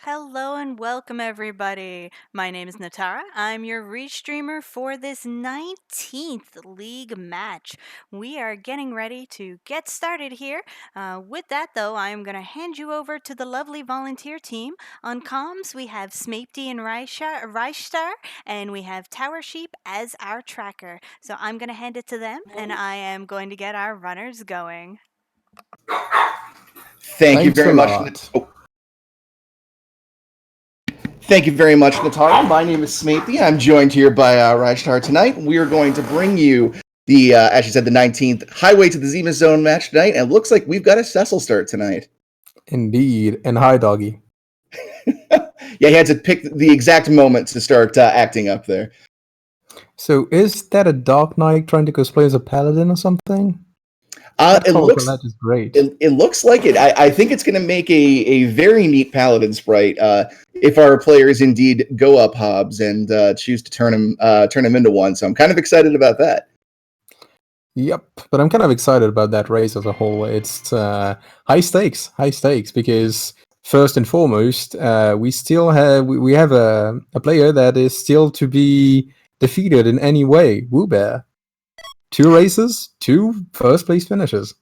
Hello and welcome, everybody. My name is Natara. I'm your Reach streamer for this 19th League match. We are getting ready to get started here. With that, though, I am going to hand you over to the lovely volunteer team. On comms, we have Smapety and Reichstar, and we have Tower Sheep as our tracker. So I'm going to hand it to them, and I am going to get our runners going. Thank you Thanks very a much. lot. Thank you very much, Natara. My name is Smathy. I'm joined here by Rajtar tonight. We are going to bring you as you said, the 19th Highway to the Zima Zone match tonight. And it looks like we've got a Cecil start tonight. Indeed. And hi, doggy. Yeah, he had to pick the exact moment to start acting up there. So is that a Dark Knight trying to cosplay as a paladin or something? That It color looks palette is great. it looks like it. I think it's going to make a very neat paladin sprite if our players indeed go up Hobbs and choose to turn him into one. So I'm kind of excited about that. Yep, but I'm kind of excited about that race as a whole. It's high stakes, because first and foremost, we still have a player that is still to be defeated in any way. wewbear. 2 races, 2 first place finishes.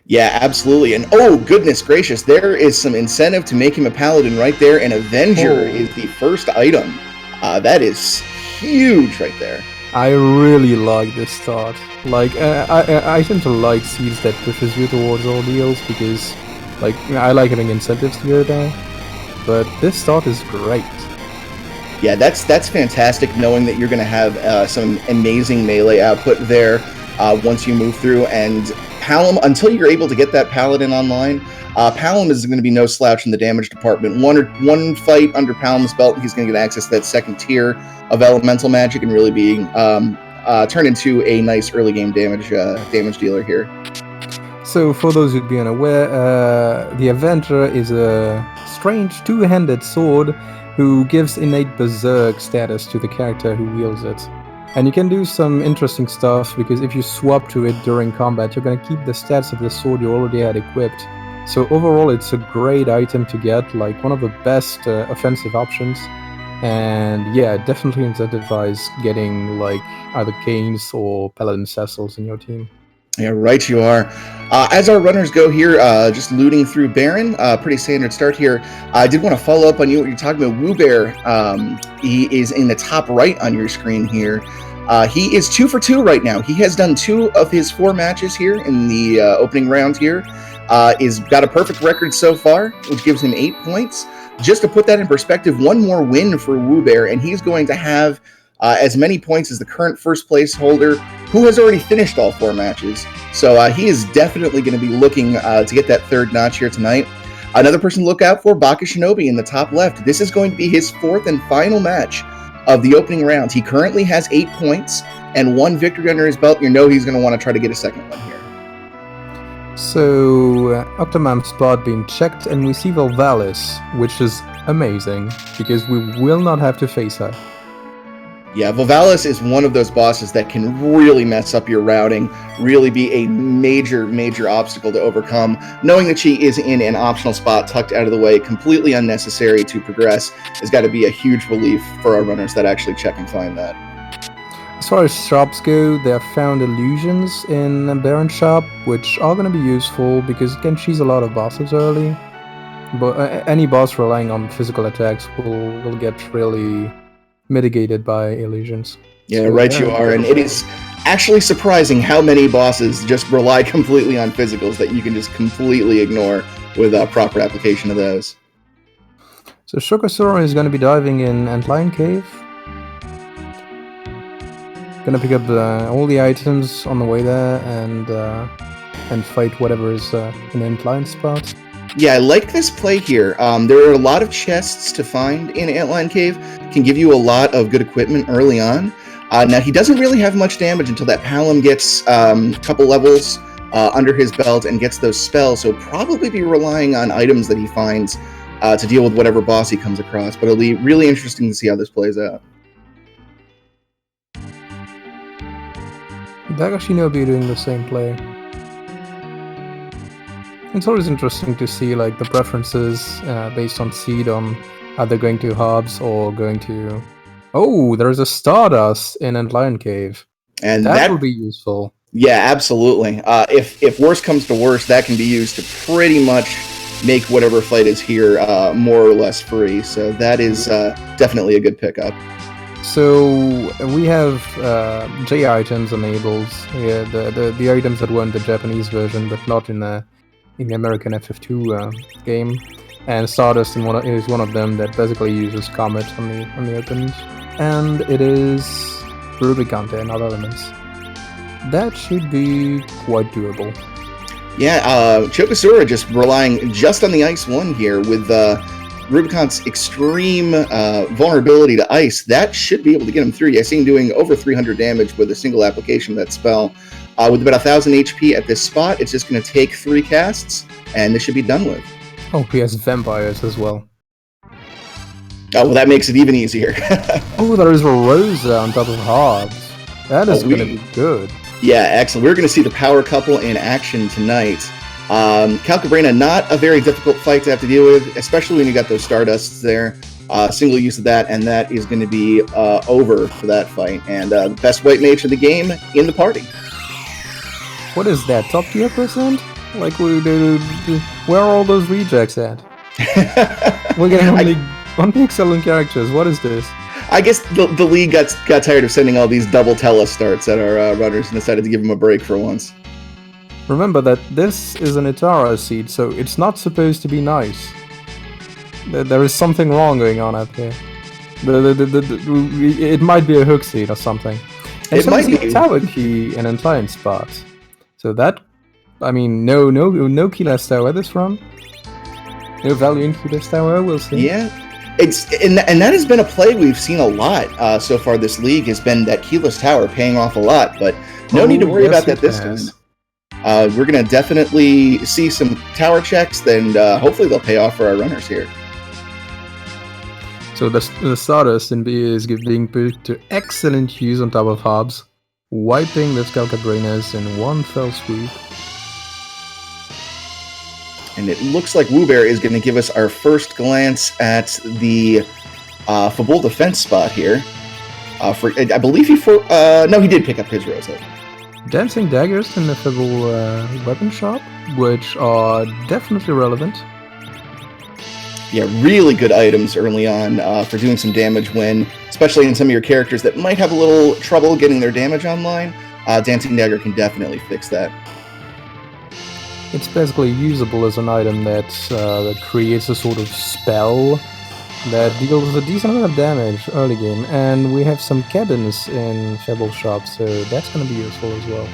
Yeah, absolutely. And oh, goodness gracious, there is some incentive to make him a paladin right there. And Avenger is the first item. That is huge right there. I really like this start. Like, I tend to like seeds that pushes you towards all deals because, like, I like having incentives to go there. But this start is great. Yeah, that's fantastic. Knowing that you're going to have some amazing melee output there once you move through, and Palom, until you're able to get that paladin online, Palom is going to be no slouch in the damage department. One fight under Palom's belt, he's going to get access to that second tier of elemental magic and really being turned into a nice early game damage dealer here. So, for those who'd be unaware, the Avenger is a strange two-handed sword who gives innate berserk status to the character who wields it. And you can do some interesting stuff because if you swap to it during combat, you're going to keep the stats of the sword you already had equipped. So overall, it's a great item to get, like one of the best offensive options. And yeah, definitely incentivize getting like either Canes or Paladin Cecils in your team. Yeah, right you are. As our runners go here, just looting through Baron, pretty standard start here. I did want to follow up on what you're talking about. wewbear, he is in the top right on your screen here. He is 2 for 2 right now. He has done 2 of his 4 matches here in the opening round here. Is got a perfect record so far, which gives him 8 points. Just to put that in perspective, one more win for wewbear, and he's going to have as many points as the current first place holder, who has already finished all 4 matches. So he is definitely going to be looking to get that third notch here tonight. Another person to look out for, Bakashinobi in the top left. This is going to be his 4th and final match of the opening round. He currently has 8 points and 1 victory under his belt. You know he's going to want to try to get a second one here. So, Octomam's spot being checked, and we see Volvalis, which is amazing, because we will not have to face her. Yeah, Volvalis is one of those bosses that can really mess up your routing, really be a major, major obstacle to overcome. Knowing that she is in an optional spot tucked out of the way, completely unnecessary to progress, has got to be a huge relief for our runners that actually check and find that. As far as shops go, there are found illusions in Baron Shop, which are going to be useful because it can cheese a lot of bosses early. But any boss relying on physical attacks will get really mitigated by illusions. Yeah, so, right you are. And it is actually surprising how many bosses just rely completely on physicals that you can just completely ignore with proper application of those. So chocosura is going to be diving in Antlion Cave. Gonna pick up all the items on the way there and fight whatever is in the Antlion spot. Yeah, I like this play here. There are a lot of chests to find in Antlion Cave. Can give you a lot of good equipment early on. Now, he doesn't really have much damage until that Palom gets a couple levels under his belt and gets those spells, so probably be relying on items that he finds to deal with whatever boss he comes across. But it'll be really interesting to see how this plays out. Bakashinobi doing the same play. It's always interesting to see like the preferences based on seed on are they going to hubs or going to. Oh, there's a Stardust in Antlion Cave. And That will that, be useful. yeah, absolutely. If worse comes to worse, that can be used to pretty much make whatever fight is here more or less free. So that is definitely a good pickup. So we have J items enabled. Yeah, the items that were in the Japanese version, but not in the American FF2 game. And Stardust is one of them that basically uses Comet on the openings. And it is Rubicante and other elements. That should be quite doable. Yeah, chocosura just relying just on the ice one here with Rubicon's extreme vulnerability to ice. That should be able to get him through. Yeah, I see him doing over 300 damage with a single application of that spell. With about 1,000 HP at this spot, it's just going to take 3 casts, and this should be done with. Oh, he has vampires as well. Oh, well, that makes it even easier. Oh, there is a Rosa on top of Hobbs. That is going to be good. Yeah, excellent. We're going to see the power couple in action tonight. Calcabrina, not a very difficult fight to have to deal with, especially when you got those Stardusts there. Single use of that, and that is going to be over for that fight. And the best white mage of the game in the party. What is that, top tier percent? Like, where are all those rejects at? We're getting only excellent characters. What is this? I guess the league got tired of sending all these double telestarts at our runners and decided to give them a break for once. Remember that this is an Itara seed, so it's not supposed to be nice. There is something wrong going on up here. It might be a hook seed or something. And It might be a tower key in Antlion spot. So that, I mean, no Keyless Tower this run. No value in Keyless Tower, we'll see. Yeah, and that has been a play we've seen a lot so far this league, has been that Keyless Tower paying off a lot, but no need to worry about that this time. We're going to definitely see some tower checks, and hopefully they'll pay off for our runners here. So the Stardust in B is being put to excellent use on top of Hobbs, wiping the Calcabrinas in one fell swoop. And it looks like wewbear is going to give us our first glance at the Fabul defense spot here. I believe he did pick up his Rosa. Dancing daggers in the Fable weapon shop, which are definitely relevant. Yeah, really good items early on for doing some damage when, especially in some of your characters that might have a little trouble getting their damage online. Dancing dagger can definitely fix that. It's basically usable as an item that creates a sort of spell that deals a decent amount of damage early game, and we have some cabins in Fable Shop, so that's going to be useful as well.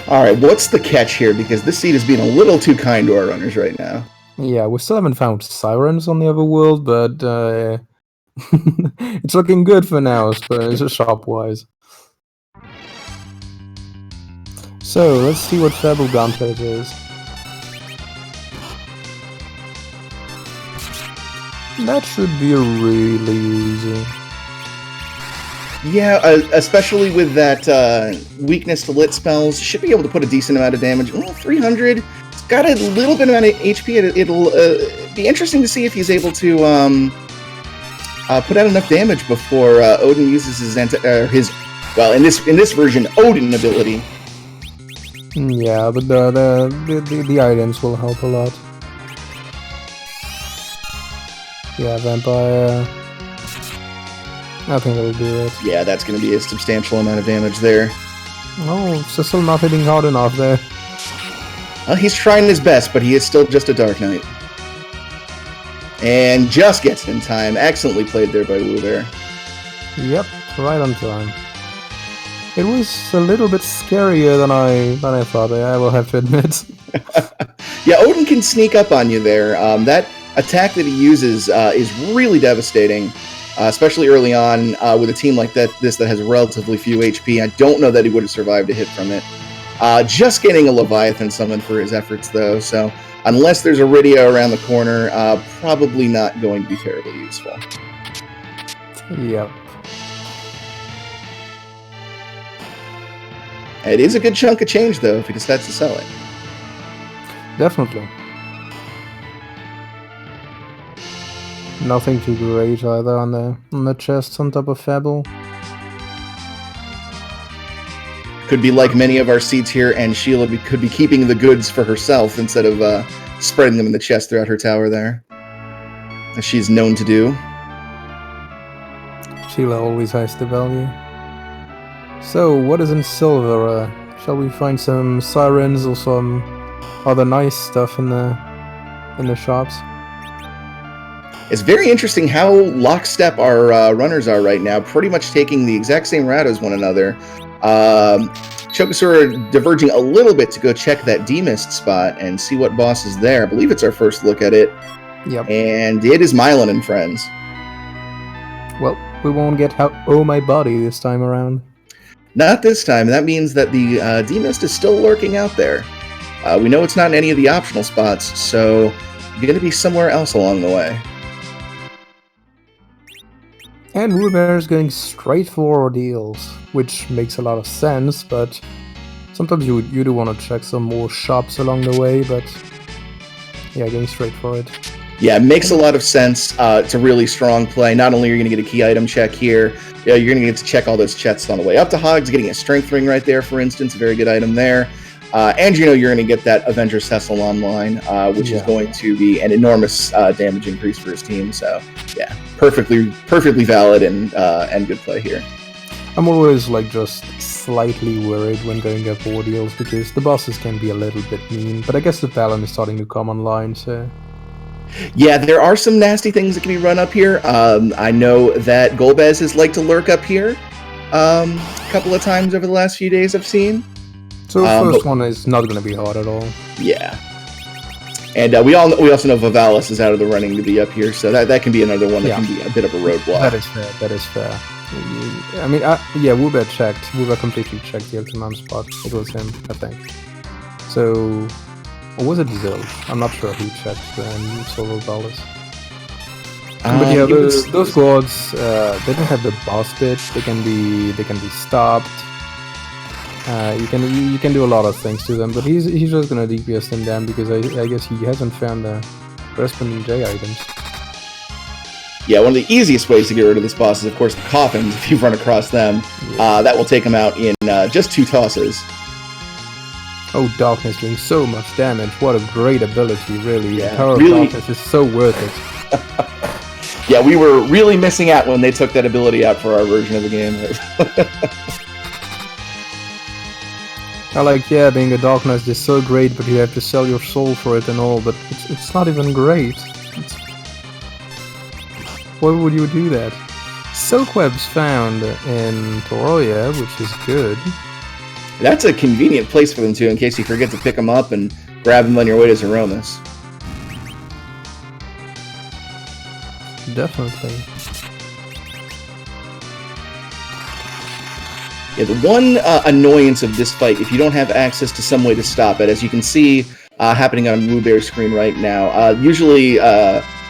Alright, what's the catch here? Because this seed is being a little too kind to our runners right now. Yeah, we still haven't found sirens on the other world, but it's looking good for now, shop-wise. So, let's see what Fable Gauntlet is. That should be really easy. Yeah, especially with that weakness to lit spells, should be able to put a decent amount of damage. Well, 300. It's got a little bit amount of HP. It'll be interesting to see if he's able to put out enough damage before Odin uses his well, in this version, Odin ability. Yeah, but the items will help a lot. Yeah, vampire. I think that'll do it. Yeah, that's going to be a substantial amount of damage there. Oh, so still not hitting hard enough there. Well, he's trying his best, but he is still just a Dark Knight. And just gets it in time. Excellently played there by wewbear. Yep, right on time. It was a little bit scarier than I thought, I will have to admit. Yeah, Odin can sneak up on you there. That attack that he uses is really devastating, especially early on with a team like that has relatively few HP. I don't know that he would have survived a hit from it. Just getting a Leviathan summoned for his efforts, though, so unless there's a Rydia around the corner, probably not going to be terribly useful. Yep. It is a good chunk of change, though, if he decides to sell it. Definitely. Nothing too great either on the chests on top of Fable. Could be like many of our seeds here, and Sheila could be keeping the goods for herself instead of spreading them in the chest throughout her tower there, as she's known to do. Sheila always has the value. So, what is in silver? Shall we find some sirens or some other nice stuff in the shops? It's very interesting how lockstep our runners are right now, pretty much taking the exact same route as one another. Chocosura diverging a little bit to go check that D-Mist spot and see what boss is there. I believe it's our first look at it. Yep. And it is Mylan and friends. Well, we won't get Oh My Body this time around. Not this time. That means that the D-Mist is still lurking out there. We know it's not in any of the optional spots, so it's going to be somewhere else along the way. And wewbear is going straight for ordeals, which makes a lot of sense, but sometimes you do want to check some more shops along the way, but yeah, going straight for it. Yeah, it makes a lot of sense. It's a really strong play. Not only are you going to get a key item check here, you're going to get to check all those chests on the way up to Hogs, getting a strength ring right there, for instance, a very good item there. And you're going to get that Avenger's Cecil online, which is going to be an enormous damage increase for his team. So, yeah, perfectly valid and good play here. I'm always just slightly worried when going up ordeals because the bosses can be a little bit mean, but I guess the Talon is starting to come online, so... Yeah, there are some nasty things that can be run up here. I know that Golbez has liked to lurk up here a couple of times over the last few days I've seen. So the first one is not going to be hard at all. Yeah. And we also know Vivalis is out of the running to be up here, so that can be another one that can be a bit of a roadblock. That is fair. I mean, wewbear checked. wewbear completely checked the Ultimam spot. It was him, I think. So, or was it Zilch? I'm not sure who checked Solo Dollars. But yeah, those gods, they don't have the boss bit. They can be stopped. You can do a lot of things to them, but he's just gonna DPS them down because I guess he hasn't found the corresponding J items. Yeah, one of the easiest ways to get rid of this boss is, of course, the coffins. If you've run across them, that will take him out in just 2 tosses. Oh, Darkness doing so much damage. What a great ability, really. Yeah, the power of Darkness is so worth it. Yeah, we were really missing out when they took that ability out for our version of the game. Being a Darkness is so great, but you have to sell your soul for it and all, but it's not even great. Why would you do that? Silkweb's found in Toroya, which is good. That's a convenient place for them too, in case you forget to pick them up and grab them on your way to Zeromus. Definitely. Yeah, the one annoyance of this fight, if you don't have access to some way to stop it, as you can see happening on wewbear's screen right now, usually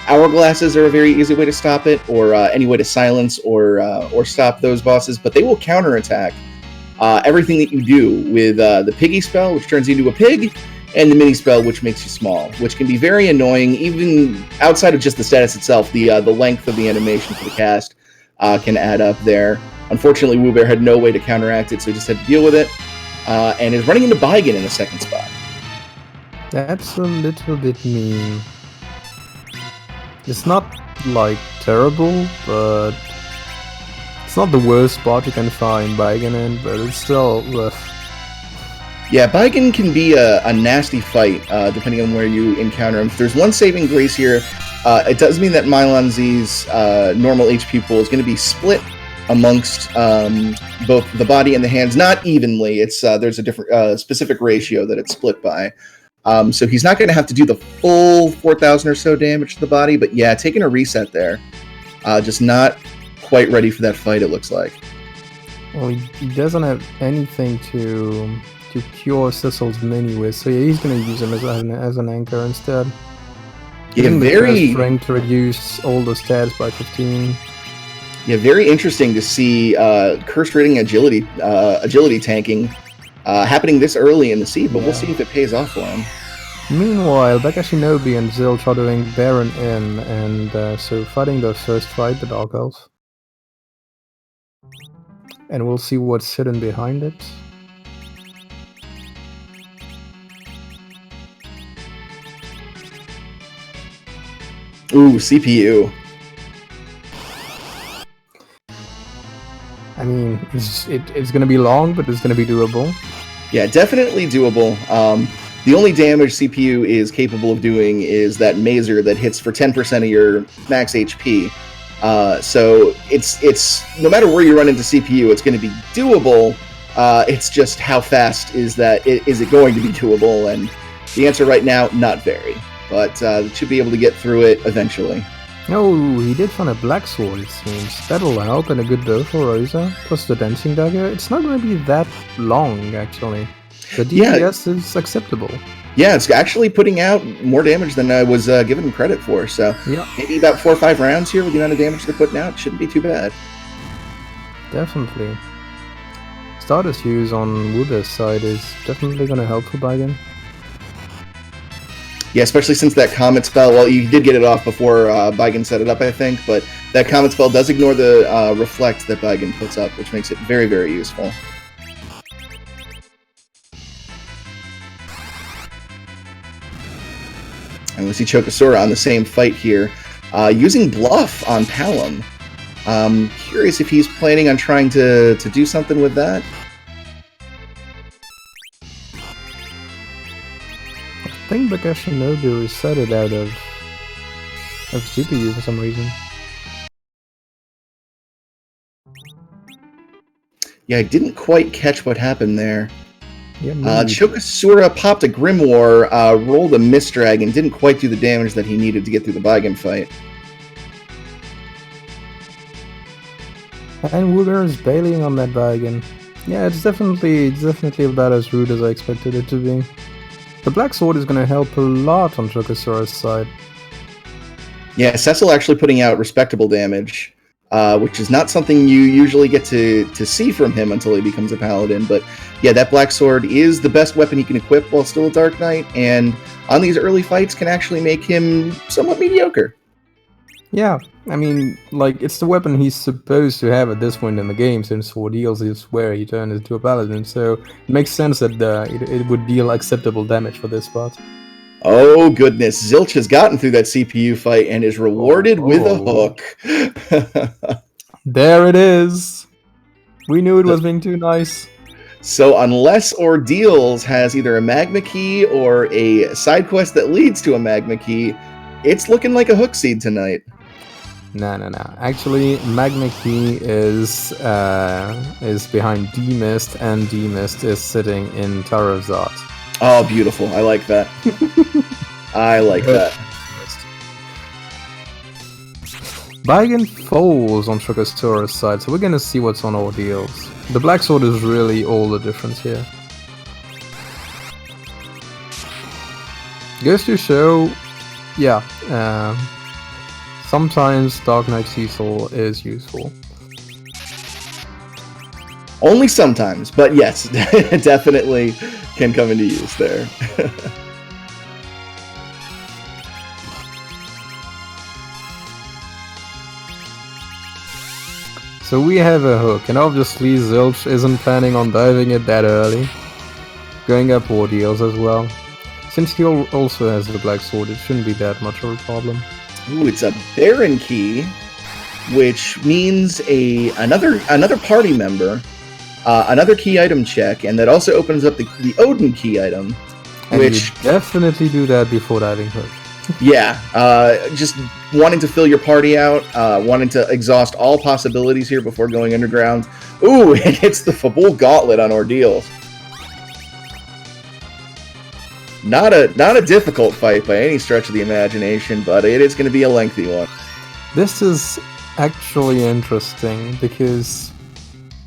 hourglasses are a very easy way to stop it, or any way to silence or stop those bosses, but they will counterattack everything that you do with the piggy spell, which turns you into a pig, and the mini spell, which makes you small, which can be very annoying, even outside of just the status itself. The length of the animation for the cast can add up there. Unfortunately, wewbear had no way to counteract it, so he just had to deal with it, and is running into Baigen in the second spot. That's a little bit mean. It's not, terrible, but it's not the worst spot you can find Baigen in, but it's still rough. Yeah, Baigen can be a nasty fight, depending on where you encounter him. If there's one saving grace here, it does mean that Mylan Z's normal HP pool is going to be split amongst both the body and the hands, not evenly. It's there's a different specific ratio that it's split by. So he's not going to have to do the full 4,000 or so damage to the body, but yeah, taking a reset there. Just not quite ready for that fight, it looks like. Well, he doesn't have anything to cure Cecil's mini with, so yeah, he's going to use him as an anchor instead. Yeah, very strength to reduce all the stats by 15. Yeah, very interesting to see cursed rating agility tanking happening this early in the seed, but we'll see if it pays off for him. Meanwhile, Bakashinobi and Zilch are doing Baron in, and so fighting their first fight, the Dark Elves. And we'll see what's hidden behind it. Ooh, CPU. I mean, it's going to be long, but it's going to be doable. Yeah, definitely doable. The only damage CPU is capable of doing is that Mazer that hits for 10% of your max HP. So it's no matter where you run into CPU, it's going to be doable. It's just how fast is it going to be doable? And the answer right now, not very. But should be able to get through it eventually. Oh, he did find a black sword, it seems. That'll help, and a good bow for Rosa. Plus the dancing dagger. It's not going to be that long, actually. The DPS is acceptable. Yeah, it's actually putting out more damage than I was giving him credit for. So maybe about 4 or 5 rounds here with the amount of damage they're putting out. Shouldn't be too bad. Definitely. Stardust use on wewbear's side is definitely going to help for Baigen. Yeah, especially since that Comet spell, well, you did get it off before Baigen set it up, I think, but that Comet spell does ignore the Reflect that Baigen puts up, which makes it very, very useful. And we see chocosura on the same fight here, using Bluff on Palom. Curious if he's planning on trying to do something with that. I think Bakashinobi resetted out of CPU for some reason. Yeah, I didn't quite catch what happened there. Yeah, chocosura popped a Grimoire, rolled a Mist Dragon, didn't quite do the damage that he needed to get through the Baigen fight. And wewbear is bailing on that Baigen. Yeah, it's definitely about as rude as I expected it to be. The black sword is going to help a lot on chocosura's side. Yeah, Cecil actually putting out respectable damage, which is not something you usually get to see from him until he becomes a paladin. But yeah, that black sword is the best weapon he can equip while still a Dark Knight, and on these early fights can actually make him somewhat mediocre. Yeah, I mean, like, it's the weapon he's supposed to have at this point in the game, since Ordeals is where he turned into a paladin, so it makes sense that it would deal acceptable damage for this spot. Oh goodness, Zilch has gotten through that CPU fight and is rewarded with a hook. There it is! We knew it was being too nice. So unless Ordeals has either a magma key or a side quest that leads to a magma key, it's looking like a hook seed tonight. No. Actually, Magma Key is behind D-Mist, and D-Mist is sitting in Tarazat. Oh, beautiful. I like that. I like that. Baigen falls on chocosura's side, so we're gonna see what's on Ordeals. The black sword is really all the difference here. Goes to show, yeah, sometimes Dark Knight Cecil is useful. Only sometimes, but yes, definitely can come into use there. So we have a hook, and obviously Zilch isn't planning on diving it that early. Going up Ordeals as well. Since he also has the black sword, it shouldn't be that much of a problem. Ooh, it's a Baron key, which means another party member, another key item check, and that also opens up the Odin key item. And which you definitely do that before diving hook. Yeah, just wanting to fill your party out, wanting to exhaust all possibilities here before going underground. Ooh, it hits the Fabul Gauntlet on Ordeals. Not a difficult fight by any stretch of the imagination, but it is going to be a lengthy one. This is actually interesting because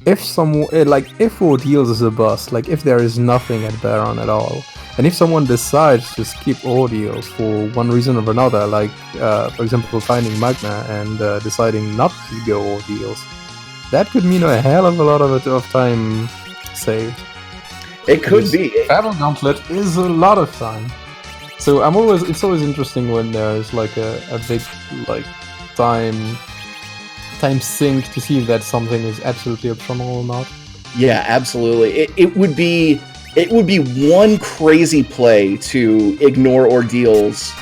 if Ordeals is a bust, like if there is nothing at Baron at all, and if someone decides to skip Ordeals for one reason or another, like for example finding Magna and deciding not to go Ordeals, that could mean a hell of a lot of time saved. It could be. Battle Gauntlet is a lot of fun. So it's always interesting when there's like a big like time sink to see if that something is absolutely optional or not. Yeah, absolutely. It would be one crazy play to ignore ordeals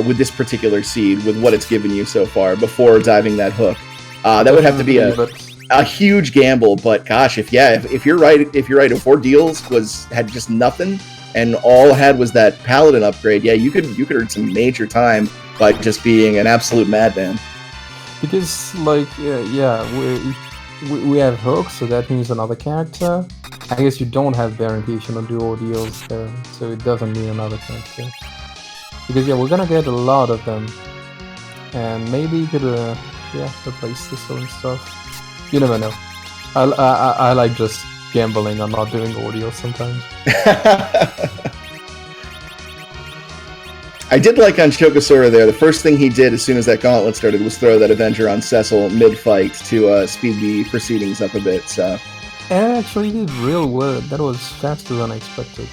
with this particular seed, with what it's given you so far before diving that hook. That would have to be a huge gamble. But gosh, if you're right, if ordeals had just nothing and all it had was that paladin upgrade, yeah, you could earn some major time by just being an absolute madman. Because like we have hooks, so that means another character. I guess you don't have Baron-Kishin or do ordeals there, so it doesn't mean another character. Because yeah, we're gonna get a lot of them, and maybe you could replace this and stuff. You never know. I like just gambling on not doing ordeals sometimes. I did like on chocosura there, the first thing he did as soon as that gauntlet started was throw that Avenger on Cecil mid-fight to speed the proceedings up a bit, so... And actually did real well. That was faster than I expected.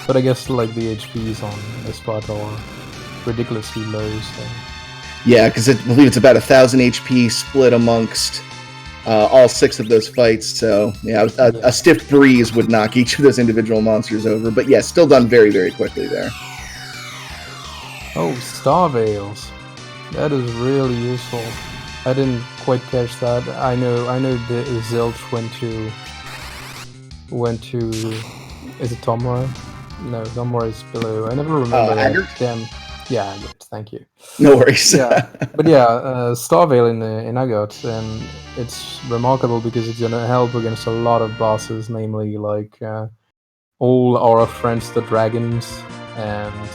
But I guess like the HPs on this spot are ridiculously low, so... Yeah, because I believe it's about 1,000 HP split amongst all 6 of those fights, so yeah, a stiff breeze would knock each of those individual monsters over, but yeah, still done very, very quickly there. Oh, Star Veils. That is really useful. I didn't quite catch that. I know the Zilch went to is it Tomra? No, Tomra is below. I never remember that. Damn. Yeah, thank you. No worries. Yeah, but yeah, Star Veil in Agot, and it's remarkable because it's gonna help against a lot of bosses, namely like all our friends the dragons and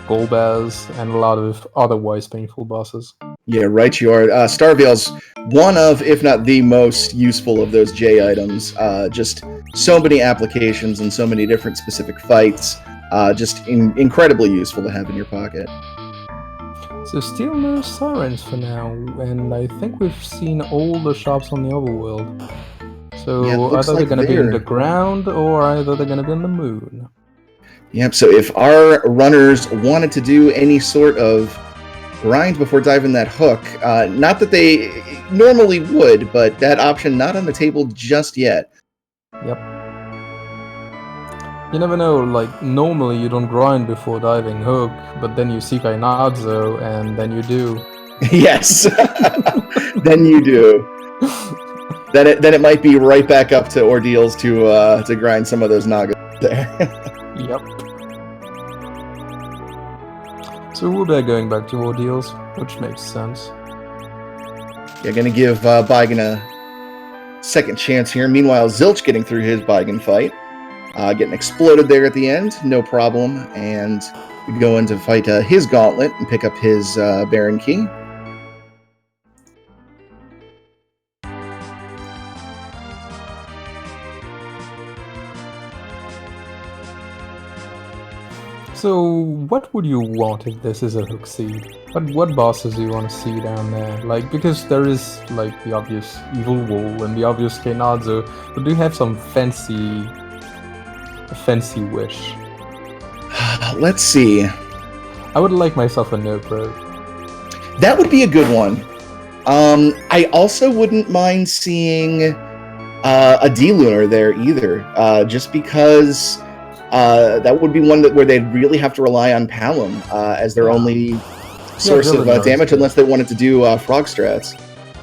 Golbaz, and a lot of otherwise painful bosses. Yeah, right you are. Star Veil's one of, if not the most useful of those J items. Just so many applications and so many different specific fights. Just incredibly useful to have in your pocket. So still no sirens for now, and I think we've seen all the shops on the overworld. So yeah, either they're going to be in the ground, or either they're going to be on the moon. Yep, so if our runners wanted to do any sort of grind before diving that hook, not that they normally would, but that option not on the table just yet. Yep. You never know, like, normally you don't grind before diving hook, but then you see Kainazo, and then you do. Yes! Then you do. Then it might be right back up to ordeals to grind some of those Nagas there. Yep. So wewbear going back to ordeals, which makes sense. Yeah, gonna give Baigen a second chance here. Meanwhile, Zilch getting through his Baigen fight. Getting exploded there at the end, no problem. And we go in to fight his gauntlet and pick up his Baron Key. So, what would you want if this is a hook seed? What bosses do you want to see down there? Like, because there is, like, the obvious Evil Wall and the obvious Kainazo, but do you have some fancy wish? Let's see. I would like myself a Notebro. That would be a good one. I also wouldn't mind seeing a D-Lunar there either, just because... that would be one where they'd really have to rely on Palom as their only source of damage, unless they wanted to do frog strats.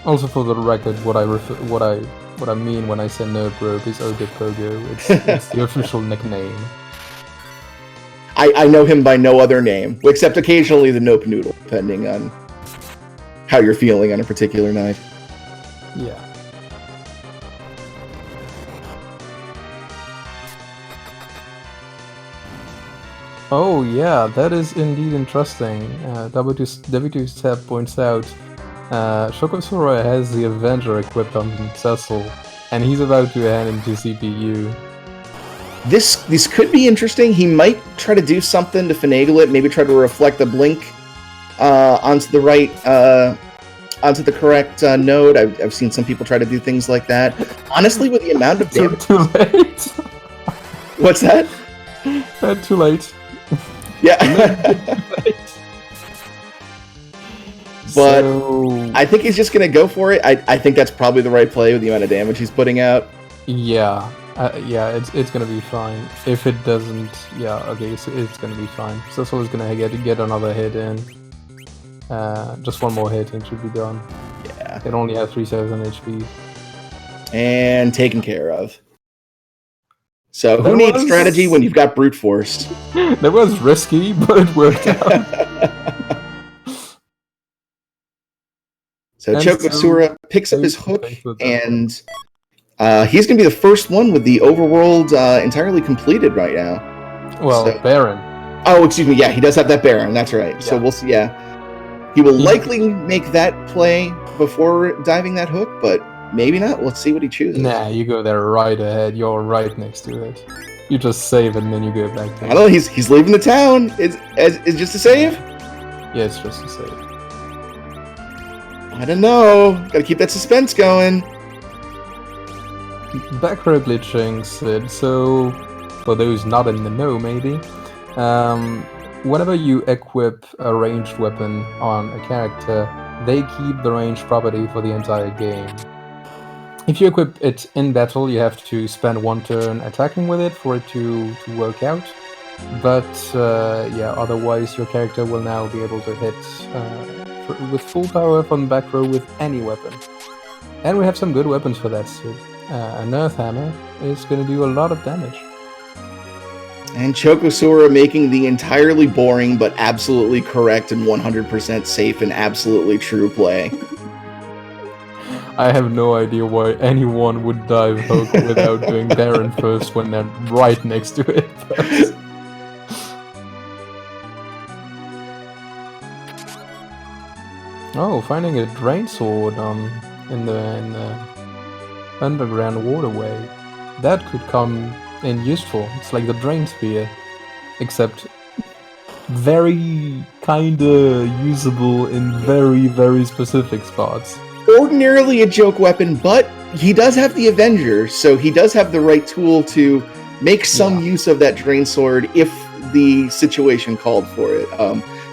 Also, for the record, what I mean when I say Nerdbroke is Ogre Pogo. It's the official nickname. I know him by no other name, except occasionally the Nope Noodle, depending on how you're feeling on a particular night. Yeah. Oh yeah, that is indeed interesting. W2 points out chocosura has the Avenger equipped on Cecil, and he's about to hand into CPU. This could be interesting. He might try to do something to finagle it, maybe try to reflect the blink onto the right, onto the correct node. I've seen some people try to do things like that. Honestly, with the amount of damage... Too late! What's that? Too late. Yeah. But So, I think he's just going to go for it. I think that's probably the right play with the amount of damage he's putting out. yeah. It's gonna be fine. If it doesn't, yeah, okay, it's gonna be fine. Cecil is gonna get another hit in. Just one more hit and it should be done. Yeah. It only has 37 HP. And taken care of. So who That needs was- strategy when you've got brute force? That was risky, but it worked out. So And Chocosura picks up his so- hook, thanks for that. and he's going to be the first one with the overworld entirely completed right now. Well, So- Baron. Oh, excuse me. Yeah, he does have that Baron. That's right. So Yeah. we'll see. Yeah, he will He- likely make that play before diving that hook, but maybe not. Let's see what he chooses. Nah, you go there right ahead. You're right next to it. You just save it and then you go back to I it. don't know. He's leaving the town. Is just a save? Yeah, it's just a save. I don't know. Got to keep that suspense going. Back row glitching, Sid. So, for those not in the know, maybe, whenever you equip a ranged weapon on a character, they keep the ranged property for the entire game. If you equip it in battle, you have to spend one turn attacking with it for it to work out. But yeah, otherwise your character will now be able to hit with full power from back row with any weapon. And we have some good weapons for that, Sid. An Earth Hammer is going to do a lot of damage. And Chocosura making the entirely boring but absolutely correct and 100% safe and absolutely true play. I have no idea why anyone would dive hook without doing Baron first when they're right next to it. But... Oh, finding a drain sword in the underground waterway. That could come in useful. It's like the drain spear, except very kinda usable in very, very specific spots. Ordinarily a joke weapon, but he does have the Avenger, so he does have the right tool to make some use of that drain sword if the situation called for it.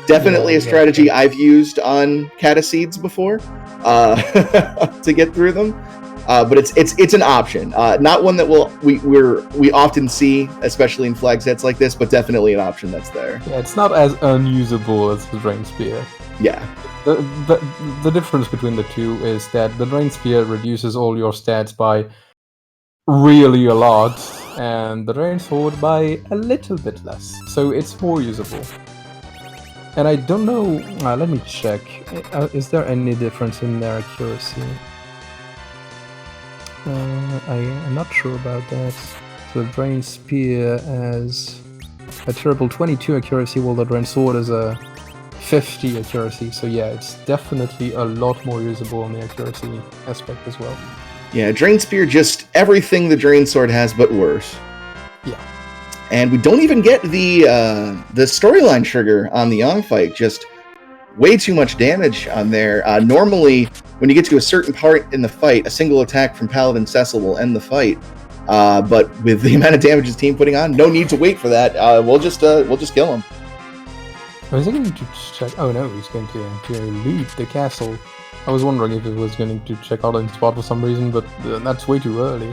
Definitely Yeah, a strategy I've used on Cataseeds before to get through them. But it's an option, not one that we often see, especially in flag sets like this, but definitely an option that's there. Yeah, it's not as unusable as the drain spear. Yeah. The difference between the two is that the drain spear reduces all your stats by really a lot, and the drain sword by a little bit less. So it's more usable. And I don't know. Let me check. Is there any difference in their accuracy? I am not sure about that. The drain spear has a terrible 22 accuracy, while the drain sword is a 50 accuracy. So yeah, it's definitely a lot more usable on the accuracy aspect as well. Yeah, Drain Spear, just everything the Drain Sword has, but worse. Yeah. And we don't even get the storyline trigger on the Yang fight, just way too much damage on there. Normally, when you get to a certain part in the fight, a single attack from Paladin Cecil will end the fight. But with the amount of damage his team putting on, no need to wait for that. We'll just kill him. Was he going to check? Oh no, he's going to loot the castle. I was wondering if it was going to check out in spot for some reason, but that's way too early.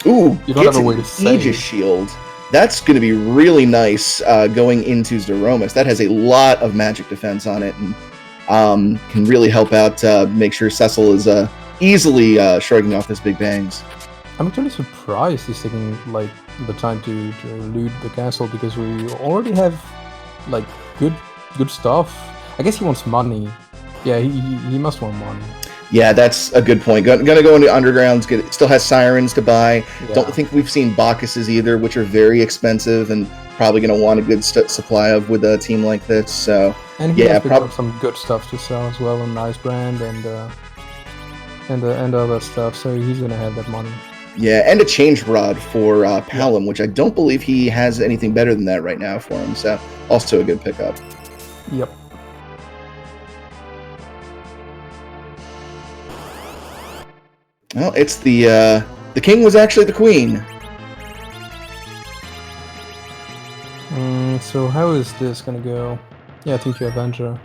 Ooh, You don't gets have a way an to save. Aegis Shield. That's going to be really nice going into Zeromus. That has a lot of magic defense on it, and can really help out make sure Cecil is easily shrugging off his big bangs. I'm actually surprised he's taking like the time to loot the castle, because we already have like good stuff. I guess he wants money. Yeah, he must want money. Yeah, that's a good point. Gonna go into Undergrounds. Still has Sirens to buy. Yeah. Don't think we've seen Bacchuses either, which are very expensive and probably going to want a good supply of with a team like this. So And he yeah, has picked up some good stuff to sell as well, a nice brand and other stuff. So he's gonna have that money. yeah, and a change rod for Palom, which I don't believe he has anything better than that right now for him. So also a good pickup. Yep. Well, it's the king was actually the queen. So how is this gonna go? Yeah, I think you Avenger.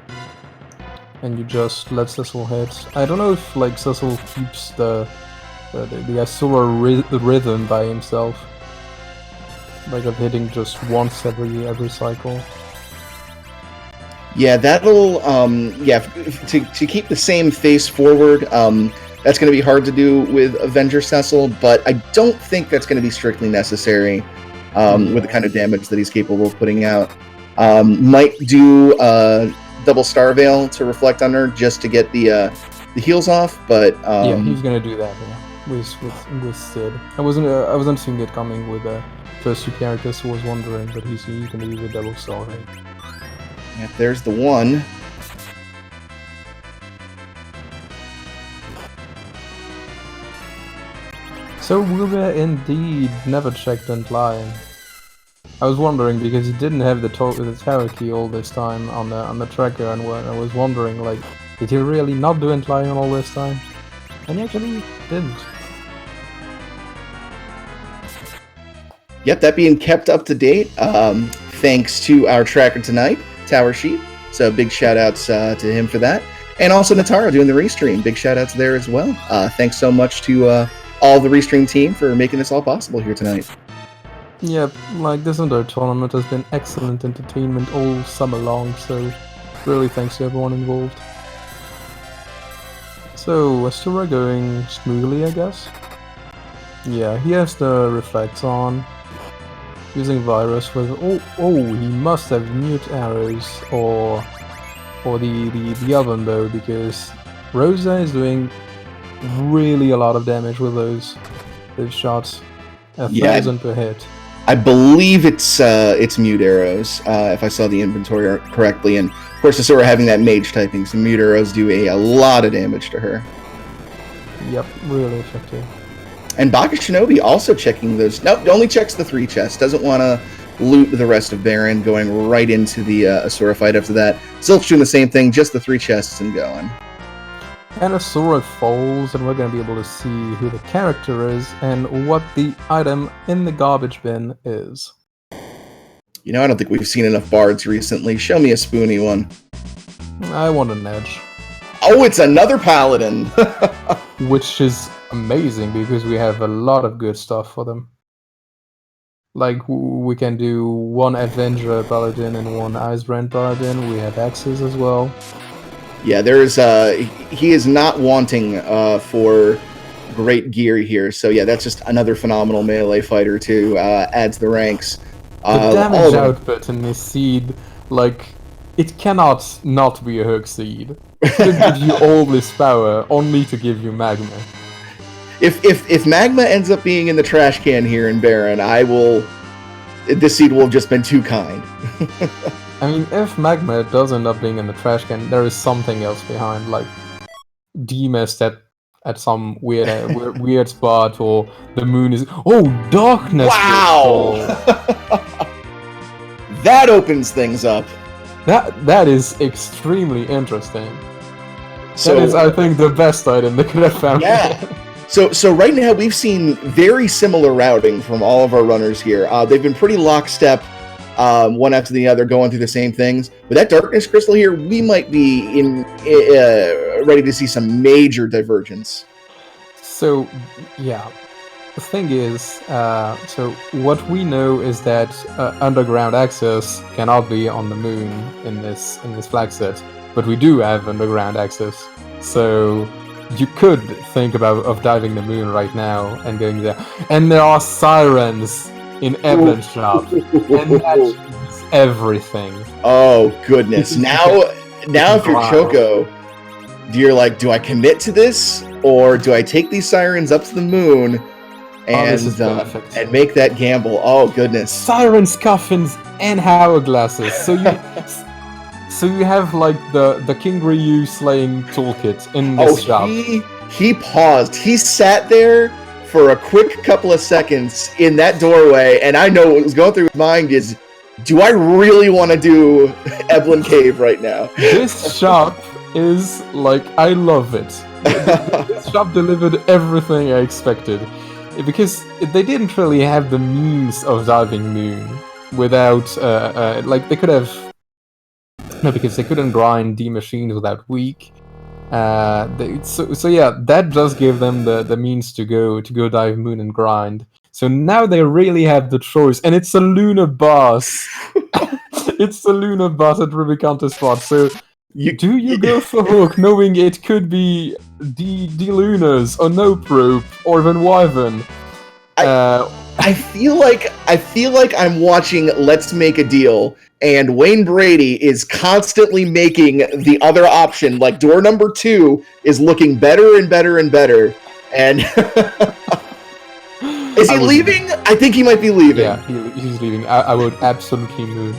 And you just let Cecil hit. I don't know if like Cecil keeps the Asura rhythm by himself. Like of hitting just once every cycle. Yeah, that'll to keep the same face forward. That's going to be hard to do with Avenger Cecil, but I don't think that's going to be strictly necessary with the kind of damage that he's capable of putting out. Might do double Star Veil to reflect on her just to get the heals off, but yeah, he's gonna do that. Yeah, with Sid. I wasn't seeing it coming with the first two characters. So I was wondering, but he's gonna use a double Star Veil. Yeah, there's the one. So wewbear indeed never checked Entline. I was wondering because he didn't have the tower key all this time on the tracker, and I was wondering like, did he really not do Entline all this time? And he actually didn't. Yep, that being kept up to date. Thanks to our tracker tonight, Tower Sheep. So big shout outs to him for that. And also Natara doing the restream. Big shout outs there as well. Thanks so much to all the restream team for making this all possible here tonight. Yep, like this entire tournament has been excellent entertainment all summer long, so really thanks to everyone involved. So, Asura going smoothly, I guess? Yeah, he has the reflects on. Using virus with he must have mute arrows or the oven bow, because Rosa is doing really a lot of damage with those shots. 1,000 per hit. I believe it's mute arrows, if I saw the inventory correctly, and of course Asura having that mage typing, so mute arrows do a lot of damage to her. Yep, really effective. And Bakashinobi also checking those. Nope, only checks the 3 chests. Doesn't want to loot the rest of Baron, going right into the Asura fight after that. Zilch doing the same thing, just the 3 chests and going. And Asura falls, and we're going to be able to see who the character is and what the item in the garbage bin is. You know, I don't think we've seen enough bards recently. Show me a spoony one. I want an edge. Oh, it's another paladin! Which is amazing, because we have a lot of good stuff for them. Like, we can do 1 Avenger Paladin and 1 Icebrand Paladin. We have axes as well. Yeah, there's he is not wanting for great gear here. So yeah, that's just another phenomenal melee fighter to add to the ranks. The damage output in this seed, like, it cannot not be a hook seed. It should give you all this power, only to give you magma. If magma ends up being in the trash can here in Baron, this seed will have just been too kind. I mean, if magma does end up being in the trash can, there is something else behind, like Demas at some weird spot, or the moon is darkness. Wow, that opens things up. That is extremely interesting. So, that is, I think, the best item they could have found. Yeah. So right now we've seen very similar routing from all of our runners here. They've been pretty lockstep, one after the other, going through the same things. With that darkness crystal here, we might be ready to see some major divergence. So, yeah. The thing is, so what we know is that underground access cannot be on the moon in this flag set, but we do have underground access. So you could think of diving the moon right now and going there. And there are sirens in Evelyn's shop, and that changes everything. Oh goodness! Now if you're Choco, do I commit to this, or do I take these sirens up to the moon and make that gamble? Oh goodness! Sirens, coffins, and hourglasses. So you have like the King Ryu slaying toolkit in this shop. He paused. He sat there for a quick couple of seconds in that doorway, and I know what was going through his mind is, do I really want to do Evelyn Cave right now? This shop is like, I love it. This shop delivered everything I expected, because they didn't really have the means of diving moon. without like they could have no, because they couldn't grind D machines without weak. So yeah, that just gave them the means to go dive moon and grind. So now they really have the choice, and it's a lunar boss. It's a lunar boss at Rubicante spot. So do you go for hook, knowing it could be D lunars or no probe or even wyvern? I feel like I'm watching Let's Make a Deal, and Wayne Brady is constantly making the other option, like door number 2 is looking better and better and better. And is he leaving? I think he might be leaving. Yeah, he's leaving. I would absolutely moon.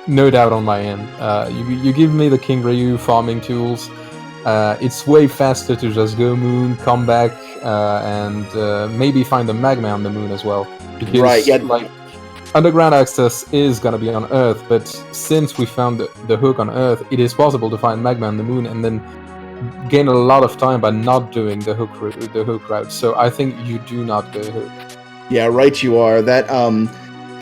No doubt on my end. You give me the King Ryu farming tools. It's way faster to just go moon, come back, and maybe find the magma on the moon as well. Because like underground access is gonna be on Earth, but since we found the hook on Earth, it is possible to find magma on the moon and then gain a lot of time by not doing the hook route. So I think you do not go hook. Yeah, right. You are that.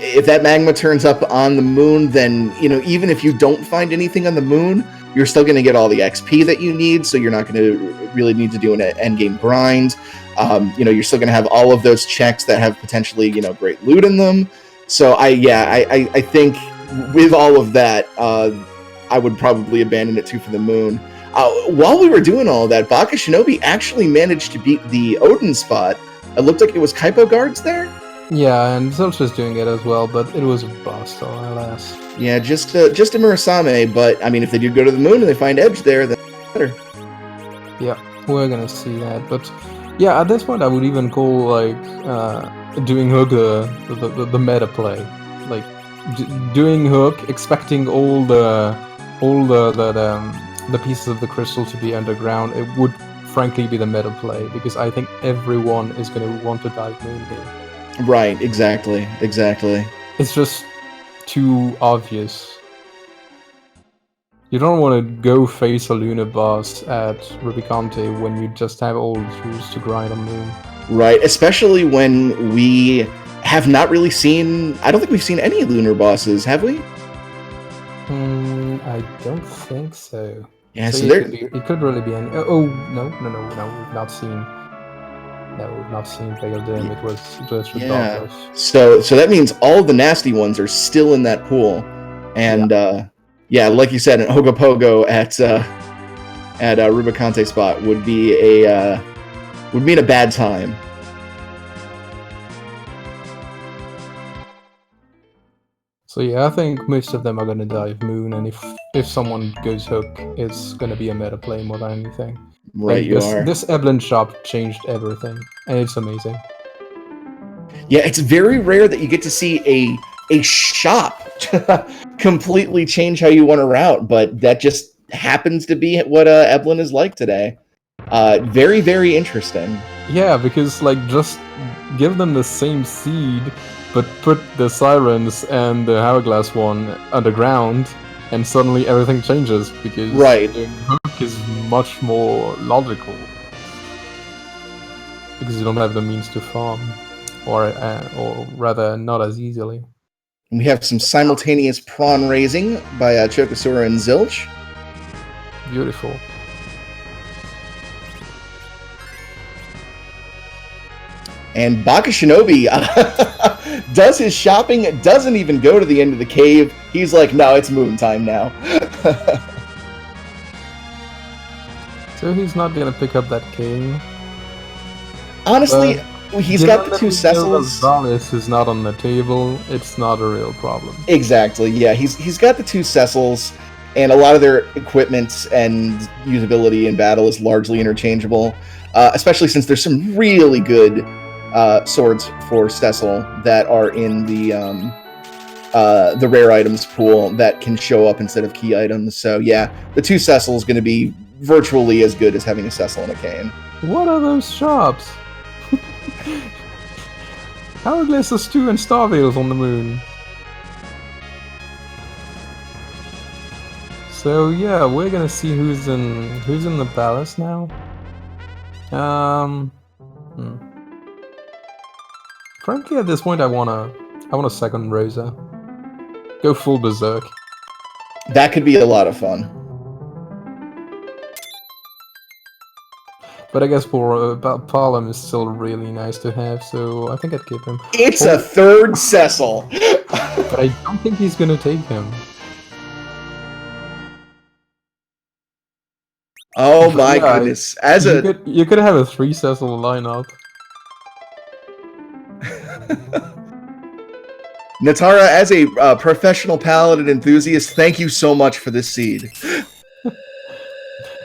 If that magma turns up on the moon, then even if you don't find anything on the moon, you're still going to get all the XP that you need. So you're not going to really need to do an end game grind. You're still going to have all of those checks that have potentially great loot in them. So I think with all of that, I would probably abandon it too for the moon. While we were doing all of that, Bakashinobi actually managed to beat the Odin spot. It looked like it was Kaipo guards there. Yeah, and Zilch was doing it as well, but it was a bust, alas. Yeah, just a Murasame, but I mean, if they do go to the moon and they find Edge there, then better. Yeah, we're gonna see that, but yeah, at this point I would even call like doing hook the meta play, like doing hook, expecting all the pieces of the crystal to be underground. It would frankly be the meta play because I think everyone is gonna want to dive moon here. Right, exactly. It's just too obvious. You don't want to go face a lunar boss at Rubicante when you just have all the tools to grind on moon. Right, especially when we have not really seen... I don't think we've seen any lunar bosses, have we? I don't think so. Yeah, so it could really be any... Oh, no, we've not seen... No, we've not seen Pale-Dim. It was just regardless. So that means all the nasty ones are still in that pool, and like you said, an Ogopogo at Rubicante spot would be would mean a bad time. So yeah, I think most of them are gonna dive moon, and if someone goes hook, it's gonna be a meta play more than anything. Right, like, this Eblin shop changed everything, and it's amazing. Yeah, it's very rare that you get to see a shop completely change how you want to route, but that just happens to be what Eblin is like today. Very, very interesting. Yeah, because like just give them the same seed, but put the sirens and the hourglass one underground, and suddenly everything changes because hook is much more logical because you don't have the means to farm, or rather, not as easily. We have some simultaneous prawn raising by chocosura and zilch. Beautiful. And Bakashinobi does his shopping, doesn't even go to the end of the cave. He's like, no, it's moon time now. So he's not gonna pick up that king. Honestly, he's got the two Cecils. Valis is not on the table. It's not a real problem. Exactly. Yeah, he's got the two Cecils, and a lot of their equipment and usability in battle is largely interchangeable. Especially since there's some really good swords for Cecil that are in the rare items pool that can show up instead of key items. So yeah, the two Cecil is going to be virtually as good as having a Cecil and a cane. What are those shops? Hourglasses 2 and Starveils on the moon. So yeah, we're gonna see who's in the palace now. Frankly, at this point, I wanna I want a second Rosa. Go full berserk. That could be a lot of fun. But I guess for Palom is still really nice to have, so I think I'd keep him. It's a third Cecil. But I don't think he's gonna take him. Oh my goodness! You could have a 3 Cecil lineup. Natara, as a professional paladin enthusiast, thank you so much for this seed.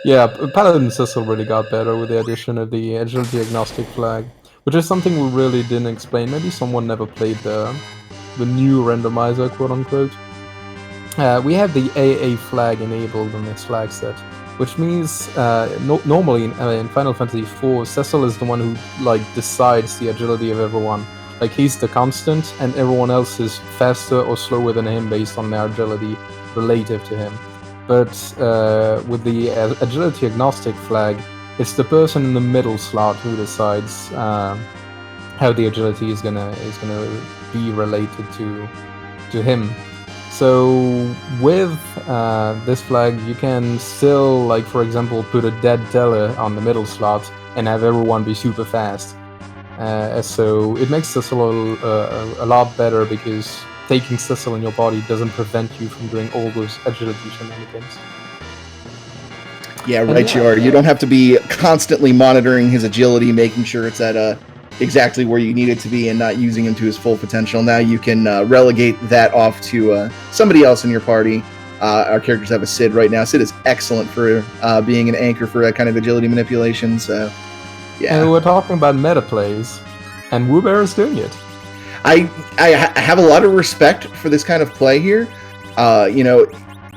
Yeah, Paladin Cecil really got better with the addition of the agility agnostic flag, which is something we really didn't explain. Maybe someone never played the new randomizer, quote unquote. We have the AA flag enabled on this flag set, which means normally in Final Fantasy IV, Cecil is the one who decides the agility of everyone. Like, he's the constant, and everyone else is faster or slower than him based on their agility relative to him. But with the agility agnostic flag, it's the person in the middle slot who decides how the agility is gonna be related to him. So with this flag, you can still, like, for example, put a dead teller on the middle slot and have everyone be super fast. So it makes Cecil a lot better, because taking Cecil in your body doesn't prevent you from doing all those agility shenanigans. Yeah, right, you are. You don't have to be constantly monitoring his agility, making sure it's at exactly where you need it to be and not using him to his full potential. Now you can relegate that off to somebody else in your party. Our characters have a Sid right now. Sid is excellent for being an anchor for that kind of agility manipulation, so yeah. And we're talking about meta plays, and wewbear is doing it. I have a lot of respect for this kind of play here.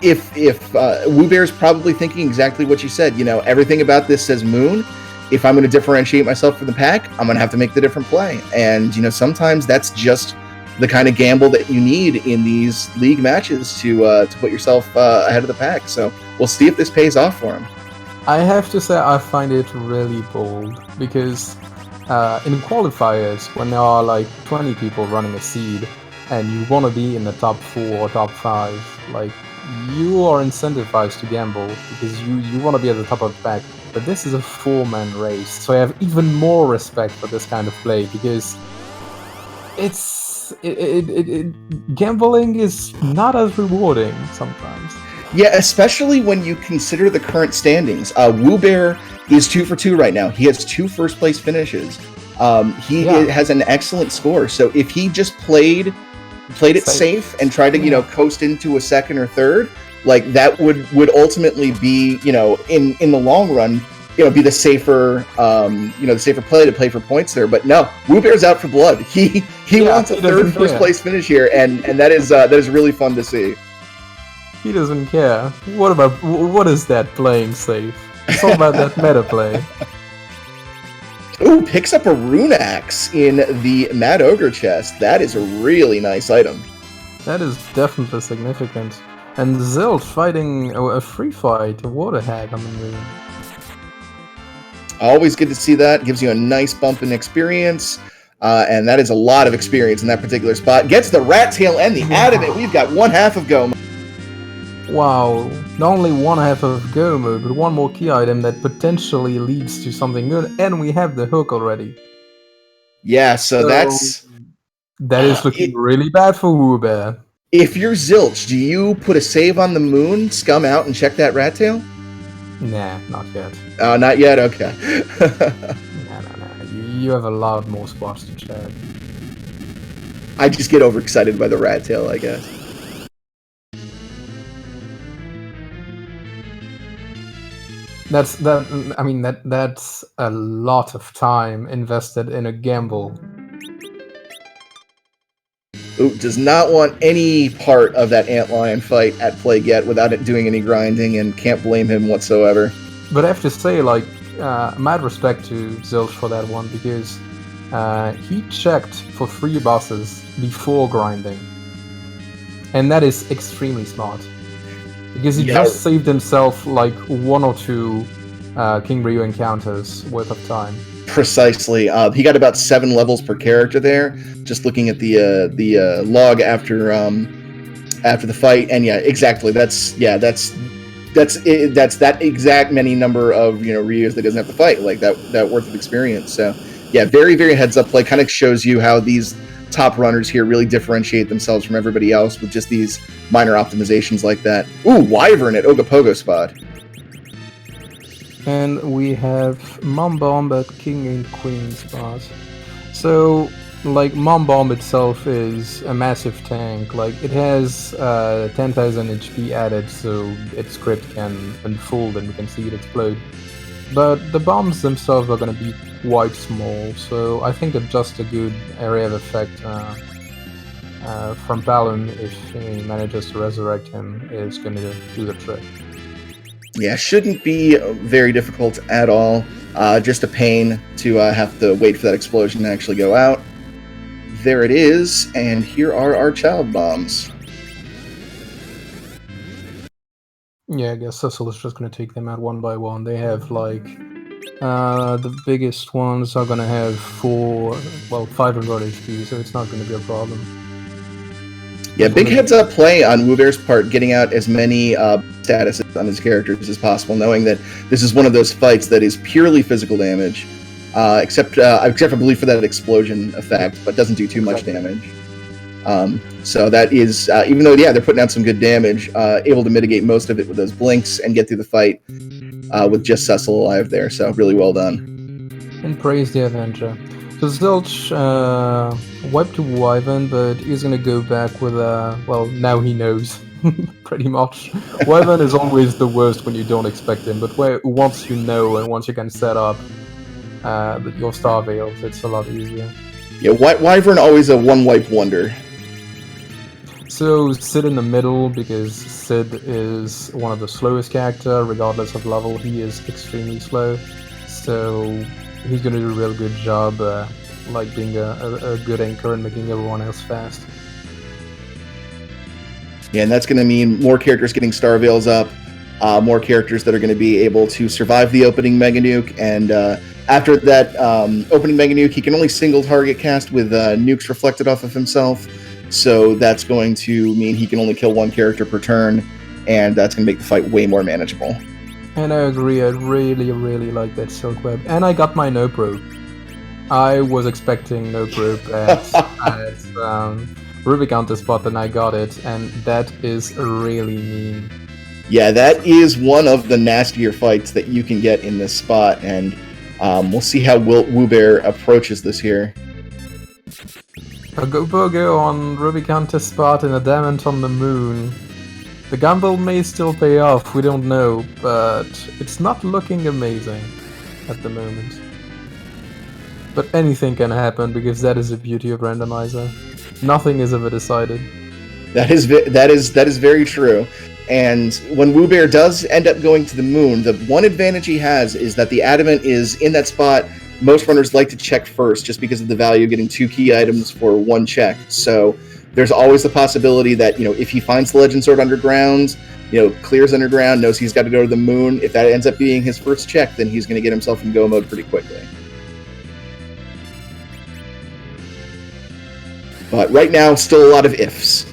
If wewbear is probably thinking exactly what you said. Everything about this says Moon. If I'm going to differentiate myself from the pack, I'm going to have to make the different play. And sometimes that's just the kind of gamble that you need in these league matches to put yourself ahead of the pack. So we'll see if this pays off for him. I have to say, I find it really bold, because in qualifiers, when there are like 20 people running a seed, and you want to be in the top 4 or top 5, like, you are incentivized to gamble, because you want to be at the top of the pack. But this is a 4-man race, so I have even more respect for this kind of play, because gambling is not as rewarding sometimes. Yeah, especially when you consider the current standings. Wewbear is 2 for 2 right now. He has 2 first-place finishes. He has an excellent score. So if he just played it safe and tried to coast into a second or third, like, that would ultimately be in the long run be the safer the safer play to play for points there. But no, wewbear's out for blood. He wants a third first-place finish here, and that is really fun to see. He doesn't care. What is that playing safe? It's all about that meta play. Ooh, picks up a rune axe in the Mad Ogre chest. That is a really nice item. That is definitely significant. And Zilch fighting a free fight, a water hag on the moon. Always good to see that. Gives you a nice bump in experience. And that is a lot of experience in that particular spot. Gets the rat tail and the adamant. We've got 1/2 of go. Wow, not only 1/2 of go mode, but one more key item that potentially leads to something good, and we have the hook already. Yeah, so that is looking really bad for wewbear. If you're Zilch, do you put a save on the moon, scum out, and check that rat tail? Nah, not yet. Oh, not yet? Okay. No. You have a lot more spots to check. I just get overexcited by the rat tail, I guess. That's a lot of time invested in a gamble. Ooh, does not want any part of that antlion fight at play yet without it doing any grinding, and can't blame him whatsoever. But I have to say, mad respect to Zilch for that one, because he checked for 3 bosses before grinding. And that is extremely smart. Because he just saved himself 1 or 2 King Ryu encounters worth of time. Precisely. He got about 7 levels per character there. Just looking at the log after the fight, and yeah, exactly. That's that exact many number of Ryus that doesn't have to fight, like that worth of experience. So yeah, very very heads up play. Kind of shows you how these top runners here really differentiate themselves from everybody else with just these minor optimizations like that. Ooh, Wyvern at Ogopogo spot. And we have Mom Bomb at King and Queen spot. So, like, Mom Bomb itself is a massive tank. Like, it has 10,000 HP added, so its crit can unfold and we can see it explode. But the bombs themselves are going to be quite small, so I think that just a good area of effect from Balon, if he manages to resurrect him, is going to do the trick. Yeah, shouldn't be very difficult at all. Just a pain to have to wait for that explosion to actually go out. There it is, and here are our child bombs. Yeah, I guess Cecil is just going to take them out one by one. They have, like, the biggest ones are going to have 500 HP, so it's not going to be a problem. Yeah, big heads up play on wewbear's part, getting out as many statuses on his characters as possible, knowing that this is one of those fights that is purely physical damage, except I believe for that explosion effect, but doesn't do too much damage. So that is, even though they're putting out some good damage, able to mitigate most of it with those blinks and get through the fight with just Cecil alive there. So really well done. And praise the Avenger. So Zilch wiped to Wyvern, but he's gonna go back with now he knows, pretty much. Wyvern is always the worst when you don't expect him, but once you know and once you can set up your Star Veils, it's a lot easier. Yeah, Wyvern always a one-wipe wonder. So Sid in the middle, because Sid is one of the slowest character, regardless of level. He is extremely slow, so he's gonna do a real good job, like being a good anchor and making everyone else fast. Yeah, and that's going to mean more characters getting Star Veils up, more characters that are going to be able to survive the opening Mega Nuke, and after that opening Mega Nuke, he can only single target cast with nukes reflected off of himself, so that's going to mean he can only kill one character per turn, and that's going to make the fight way more manageable. And I agree, I really, really like that Silk Web. And I got my no probe. I was expecting no probe at Ruby Counter spot, and I got it, and that is really mean. Yeah, that is one of the nastier fights that you can get in this spot, and we'll see how wewbear approaches this here. A Go-Bogo on Ruby Counter spot and a Diamond on the Moon. The gamble may still pay off, we don't know, but it's not looking amazing at the moment. But anything can happen, because that is the beauty of randomizer. Nothing is ever decided. That is very true. And when wewbear does end up going to the moon, the one advantage he has is that the adamant is in that spot. Most runners like to check first, just because of the value of getting 2 key items for 1 check. So there's always the possibility that, if he finds the Legend Sword underground, clears underground, knows he's got to go to the moon, if that ends up being his first check, then he's going to get himself in go mode pretty quickly. But right now, still a lot of ifs.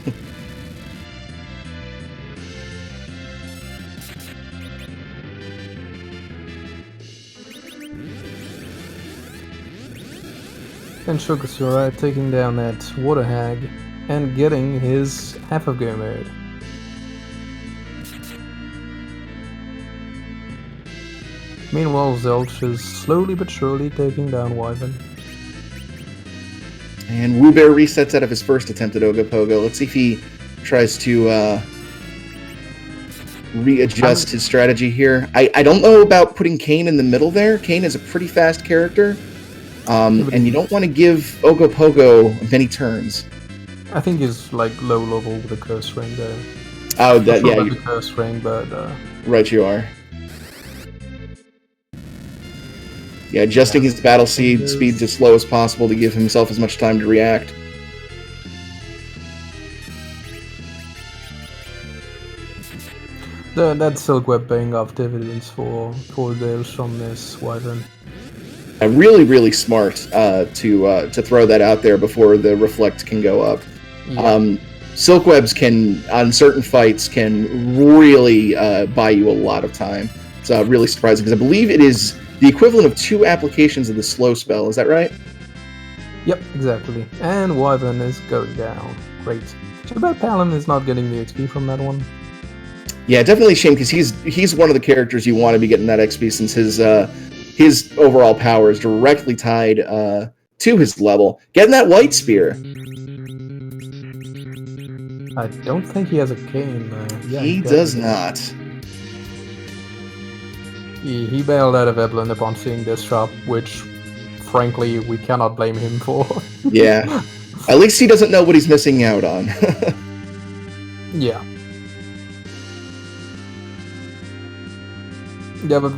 And chocosura taking down that water hag and getting his half of go mode. Meanwhile, Zilch is slowly but surely taking down Wyvern. And wewbear resets out of his first attempt at Ogopogo. Let's see if he tries to readjust his strategy here. I don't know about putting Kane in the middle there. Kane is a pretty fast character. And you don't want to give Ogopogo many turns. I think he's like low level with the curse ring though. Oh, that yeah. The curse ring, but right, you are. Yeah, adjusting his battle speed as slow as possible to give himself as much time to react. That Silk Web paying off dividends for Zilch on this Wyvern. Really, really smart to throw that out there before the reflect can go up. Yeah. Silk webs can, on certain fights, can really buy you a lot of time. It's really surprising because I believe it is the equivalent of 2 applications of the slow spell. Is that right? Yep, exactly. And Wyvern is going down. Great. Too bad Palin is not getting the XP from that one. Yeah, definitely a shame because he's one of the characters you want to be getting that XP since his overall power is directly tied to his level. Getting that white spear. I don't think he has a cane. Yeah, He does not. He bailed out of Evelyn upon seeing this shop, which, frankly, we cannot blame him for. Yeah. At least he doesn't know what he's missing out on. Yeah. Yeah, but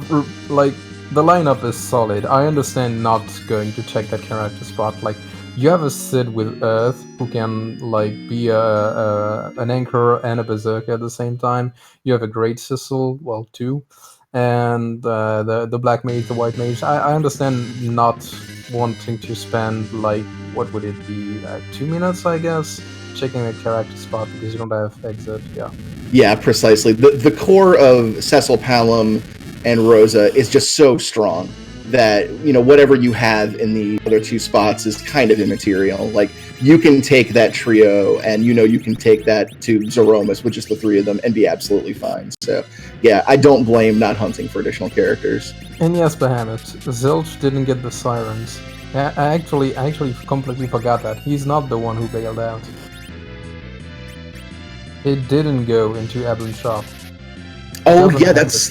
like the lineup is solid. I understand not going to check that character spot. Like you have a Sid with Earth who can like be an anchor and a berserker at the same time. You have a Great Sissel, well, 2, and the black mage, the white mage. I understand not wanting to spend like what would it be 2 minutes, I guess, checking the character spot because you don't have exit. Yeah. Yeah, precisely. The core of Cecil Palom and Rosa is just so strong that, you know, whatever you have in the other 2 spots is kind of immaterial. Like, you can take that trio and, you know, you can take that to Zeromus with just the 3 of them and be absolutely fine. So, yeah, I don't blame not hunting for additional characters. And yes, Behemoth, Zilch didn't get the sirens. I actually completely forgot that. He's not the one who bailed out. It didn't go into Evelyn's shop. Oh yeah, that's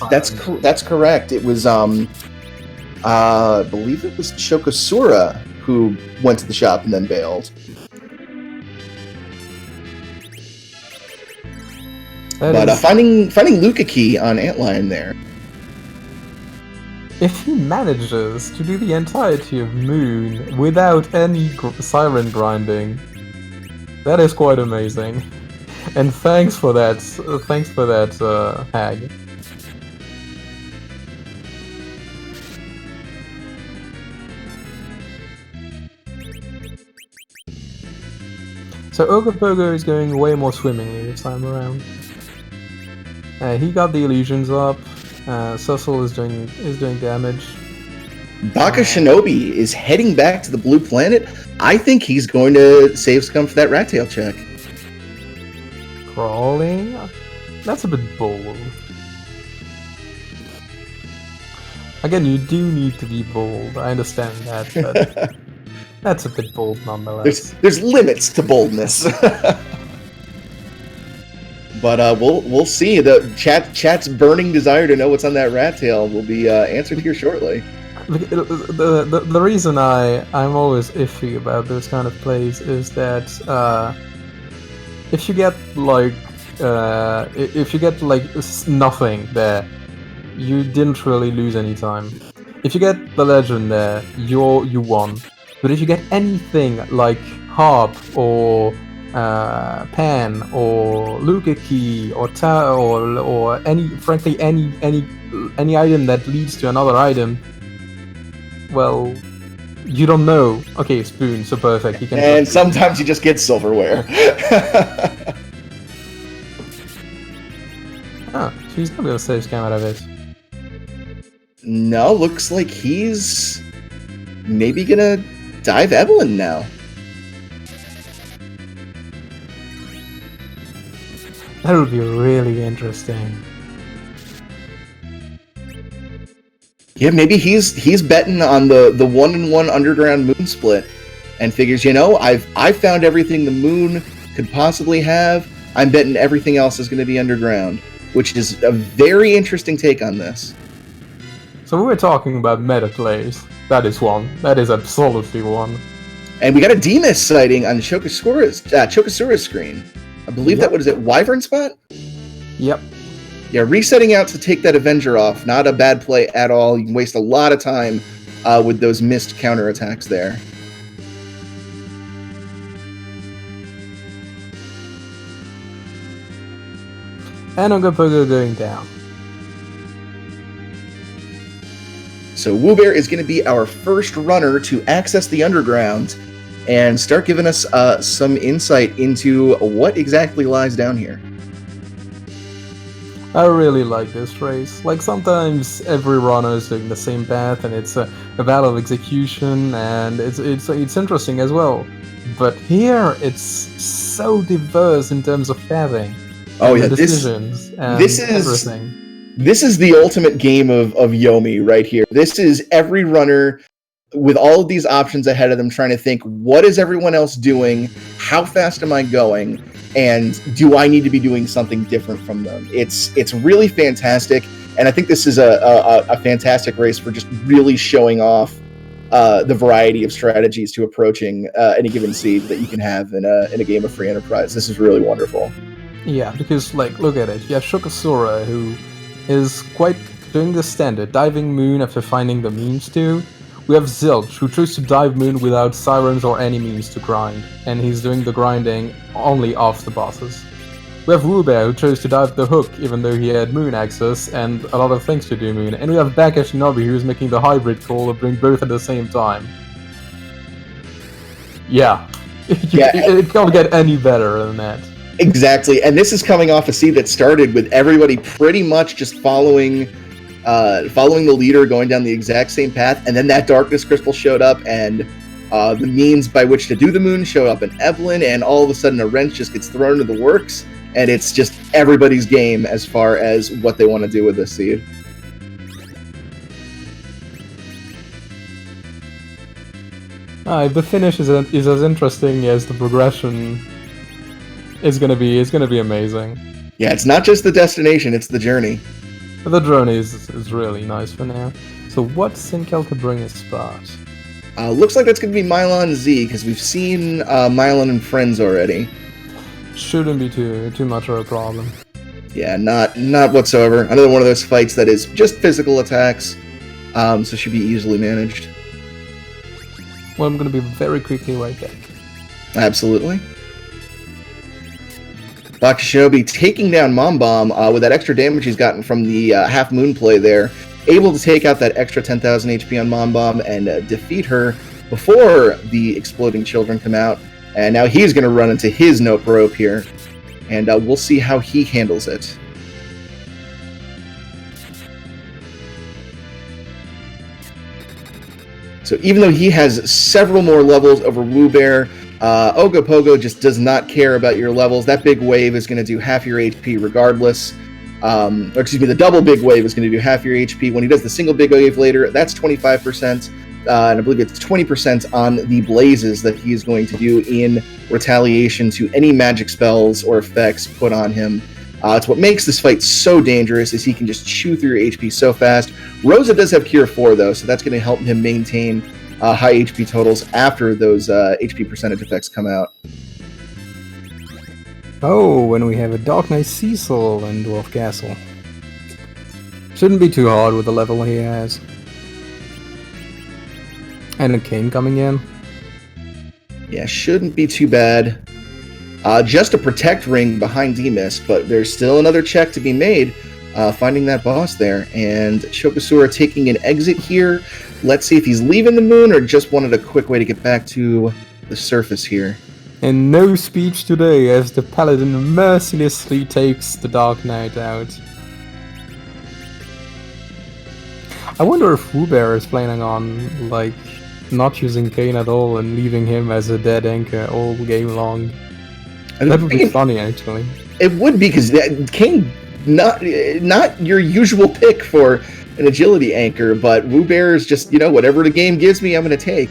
correct. It was I believe it was Chocosura who went to the shop and then bailed. Finding Luca Key on Antlion there. If he manages to do the entirety of Moon without any siren grinding, that is quite amazing. And thanks for that, Hag. So Ogopogo is going way more swimmingly this time around. He got the illusions up. Cecil is doing damage. Bakashinobi is heading back to the blue planet. I think he's going to save scum for that rat tail check. Crawling? That's a bit bold. Again, you do need to be bold. I understand that, but that's a bit bold nonetheless. There's limits to boldness. But we'll see. The chat's burning desire to know what's on that rat tail will be answered here shortly. The reason I'm always iffy about those kind of plays is that if you get like nothing there, you didn't really lose any time. If you get the legend there, you won. But if you get anything like harp or pan or Luca key or or any item that leads to another item, well, you don't know. Okay, spoon, so perfect. And sometimes you just get silverware. So he's not gonna save scam out of it. No, looks like he's maybe gonna dive Evelyn now. That would be really interesting. Yeah, maybe he's betting on the 1-in-1 underground moon split, and figures, you know, I've found everything the moon could possibly have. I'm betting everything else is going to be underground, which is a very interesting take on this. So we're talking about meta plays. That is one. That is absolutely one. And we got a Demas sighting on Chocosura's screen. I believe that, what is it, Wyvern spot? Yep. Yeah, resetting out to take that Avenger off. Not a bad play at all. You can waste a lot of time with those missed counterattacks there. And Ogopogo going down. So wewbear is going to be our first runner to access the underground and start giving us some insight into what exactly lies down here. I really like this race. Like, sometimes every runner is doing the same path, and it's a battle of execution, and it's interesting as well. But here, it's so diverse in terms of pathing, Oh and yeah, the decisions, and this is everything. this is the ultimate game of Yomi right here. This is every runner with all of these options ahead of them trying to think, what is everyone else doing? How fast am I going? And do I need to be doing something different from them? It's really fantastic, and I think this is a fantastic race for just really showing off the variety of strategies to approaching any given seed that you can have in a game of free enterprise. This is really wonderful. Yeah, because, like, look at it. You have chocosura, who is quite doing the standard, diving moon after finding the means to. We have Zilch, who tries to dive moon without sirens or any means to grind, and he's doing the grinding only off the bosses. We have wewbear, who chose to dive the hook even though he had moon access and a lot of things to do moon, and we have Bakashinobi, who is making the hybrid call to bring both at the same time. Yeah. It can't get any better than that. Exactly, and this is coming off a seed that started with everybody pretty much just following the leader, going down the exact same path, and then that darkness crystal showed up, and the means by which to do the moon showed up in Evelyn, and all of a sudden a wrench just gets thrown into the works, and it's just everybody's game as far as what they want to do with this seed. The finish is as interesting as the progression. It's gonna be amazing. Yeah, it's not just the destination, it's the journey. But the drone is really nice for now. So what Sinkel could bring a spot? Looks like that's going to be Mylon Z, because we've seen Mylon and Friends already. Shouldn't be too much of a problem. Yeah, not whatsoever. Another one of those fights that is just physical attacks, so should be easily managed. Well, I'm gonna be very quickly right back. Absolutely. Bakashinobi taking down Mom Bomb with that extra damage he's gotten from the Half Moon play there. Able to take out that extra 10,000 HP on Mom Bomb and defeat her before the exploding children come out. And now he's going to run into his Nope Rope here. And we'll see how he handles it. So even though he has several more levels over wewbear, Ogopogo just does not care about your levels. That big wave is going to do half your HP regardless. Or excuse me, the double big wave is going to do half your HP. When he does the single big wave later, that's 25%. And I believe it's 20% on the blazes that he is going to do in retaliation to any magic spells or effects put on him. It's what makes this fight so dangerous, is he can just chew through your HP so fast. Rosa does have Cure 4, though, so that's going to help him maintain high HP totals after those HP percentage effects come out. Oh, when we have a Dark Knight Cecil in Dwarf Castle. Shouldn't be too hard with the level he has. And a Kane coming in. Yeah, shouldn't be too bad. Just a protect ring behind Demis, but there's still another check to be made, finding that boss there. And chocosura taking an exit here. Let's see if he's leaving the moon or just wanted a quick way to get back to the surface here. And no speech today, as the paladin mercilessly takes the Dark Knight out. I wonder if wewbear is planning on, like, not using Kane at all and leaving him as a dead anchor all game long. That would be funny, actually. It would be, because Kane, not your usual pick for an agility anchor, but wewbear is just, whatever the game gives me, I'm going to take.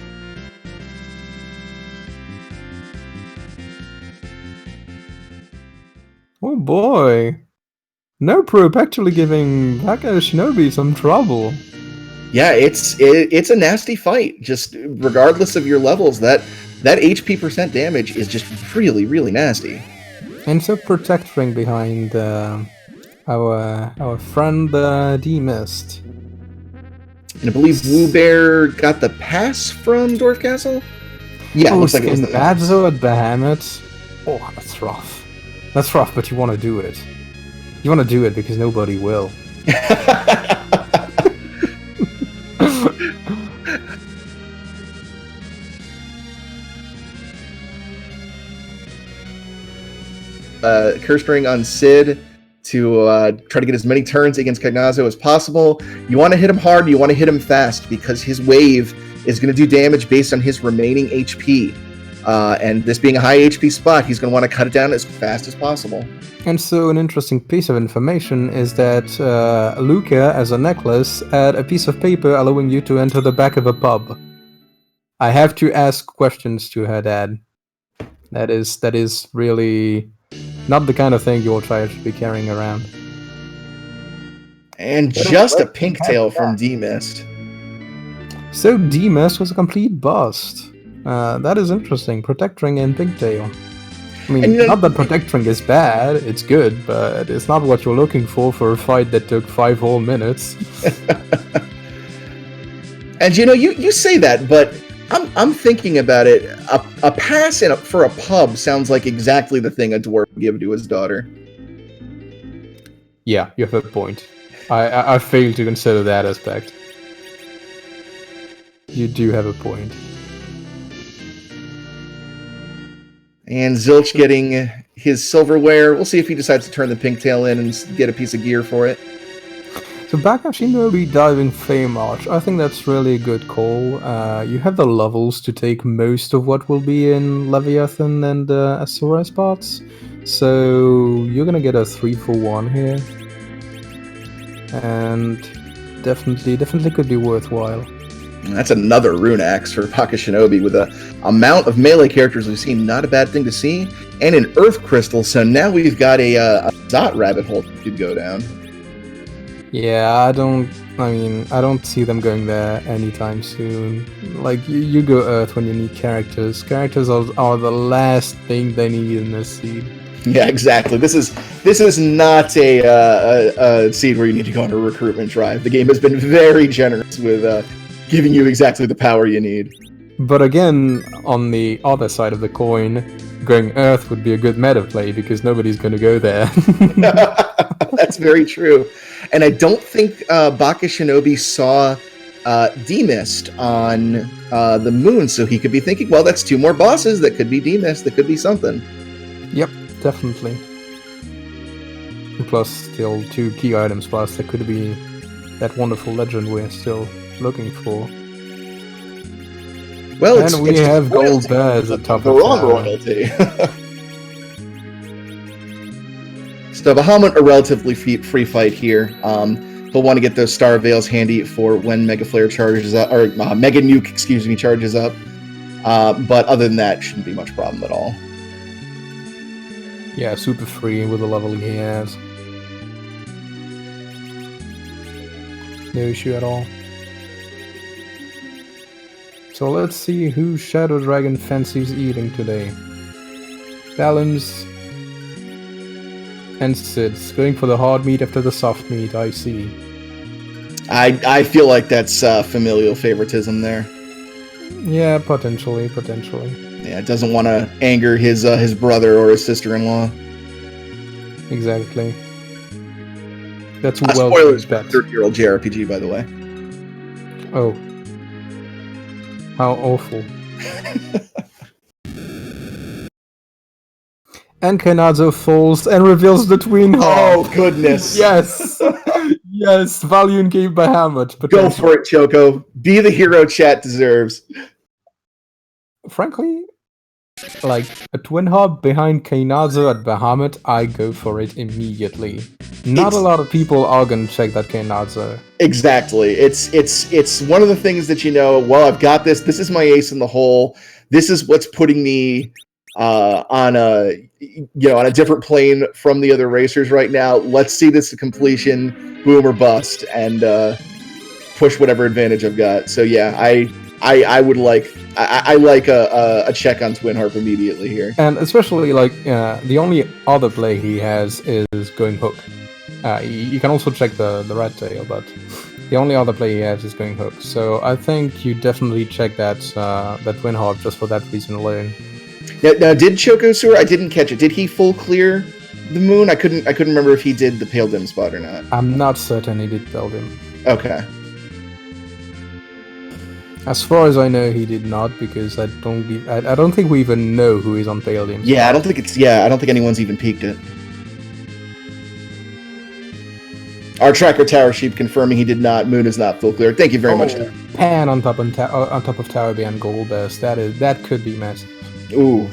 Oh boy. No Probe actually giving Bakashinobi some trouble. Yeah, it's a nasty fight. Just regardless of your levels, that HP percent damage is just really, really nasty. And so protect ring behind our friend D-Mist. And I believe wewbear got the pass from Dwarf Castle? Yeah, looks like it was the pass. Adzo at Bahamut. Oh, that's rough. That's rough, but you want to do it. You want to do it because nobody will. Curse Ring on Sid to try to get as many turns against Kagnazo as possible. You want to hit him hard, you want to hit him fast, because his wave is going to do damage based on his remaining HP. And this being a high HP spot, he's going to want to cut it down as fast as possible. And so an interesting piece of information is that Luca, as a necklace, had a piece of paper allowing you to enter the back of a pub. I have to ask questions to her dad. That is really not the kind of thing your child should be carrying around. And just a pink tail from D-Mist. So D-Mist was a complete bust. That is interesting. Protect Ring and Pigtail. I mean, not that Protect Ring is bad, it's good, but it's not what you're looking for a fight that took 5 whole minutes. And you say that, but I'm thinking about it. A pass for a pub sounds like exactly the thing a dwarf would give to his daughter. Yeah, you have a point. I failed to consider that aspect. You do have a point. And Zilch getting his silverware. We'll see if he decides to turn the pink tail in and get a piece of gear for it. So Bakashinobi diving Flame Arch, I think that's really a good call. You have the levels to take most of what will be in Leviathan and Asura spots. So you're gonna get a 3-for-1 here. And definitely could be worthwhile. That's another rune axe for Bakashinobi with a amount of melee characters we've seen. Not a bad thing to see. And an earth crystal, so now we've got a dot rabbit hole that could go down. Yeah, I don't see them going there anytime soon. Like, you go Earth when you need characters. Characters are the last thing they need in this seed. Yeah, exactly. This is not a seed where you need to go on a recruitment drive. The game has been very generous with giving you exactly the power you need. But again, on the other side of the coin, going Earth would be a good meta play because nobody's going to go there. That's very true. And I don't think Bakashinobi saw D-Mist on the moon, so he could be thinking, well, that's 2 more bosses. That could be D-Mist. That could be something. Yep, definitely. Plus, still 2 key items plus. That could be that wonderful legend we're still looking for. Well, and we have gold bears at top the of wrong royalty. So Bahamut, a relatively free fight here. He'll want to get those Star Veils handy for when Mega Flare charges up, or Mega Nuke, charges up. But other than that, shouldn't be much problem at all. Yeah, super free with the level he has. No issue at all. So let's see who Shadow Dragon fancies eating today. Balance and Sid's going for the hard meat after the soft meat, I see. I feel like that's familial favoritism there. Yeah, potentially. Yeah, doesn't want to anger his brother or his sister-in-law. Exactly. That's well. Spoilers for 30-year-old JRPG, by the way. Oh. How awful. And Kanazo falls and reveals the twin heart. Oh, goodness. Yes. Yes, Valiant gave Bahamut. Go for it, Choco. Be the hero chat deserves. Frankly, like a twin heart behind Kanazo at Bahamut, I go for it immediately. Not a lot of people are gonna check that Kanazo. Exactly. It's one of the things that well, I've got this. This is my ace in the hole. This is what's putting me on a different plane from the other racers right now. Let's see this to completion, boom or bust, and push whatever advantage I've got. So yeah, I would like a check on Twin Harp immediately here, and especially the only other play he has is going hook. You can also check the red tail, but the only other play he has is going hook. So I think you definitely check that Twin Harp just for that reason alone. Now, did chocosura? I didn't catch it. Did he full clear the moon? I couldn't remember if he did the pale dim spot or not. I'm not certain he did pale dim. Okay. As far as I know, he did not, because I don't think we even know who is on Palladium. Yeah, I don't think anyone's even peeked it. Our tracker Tower Sheep confirming he did not. Moon is not full clear. Thank you very much. Pan on top of Tower B and Gold Best. That could be massive. Ooh,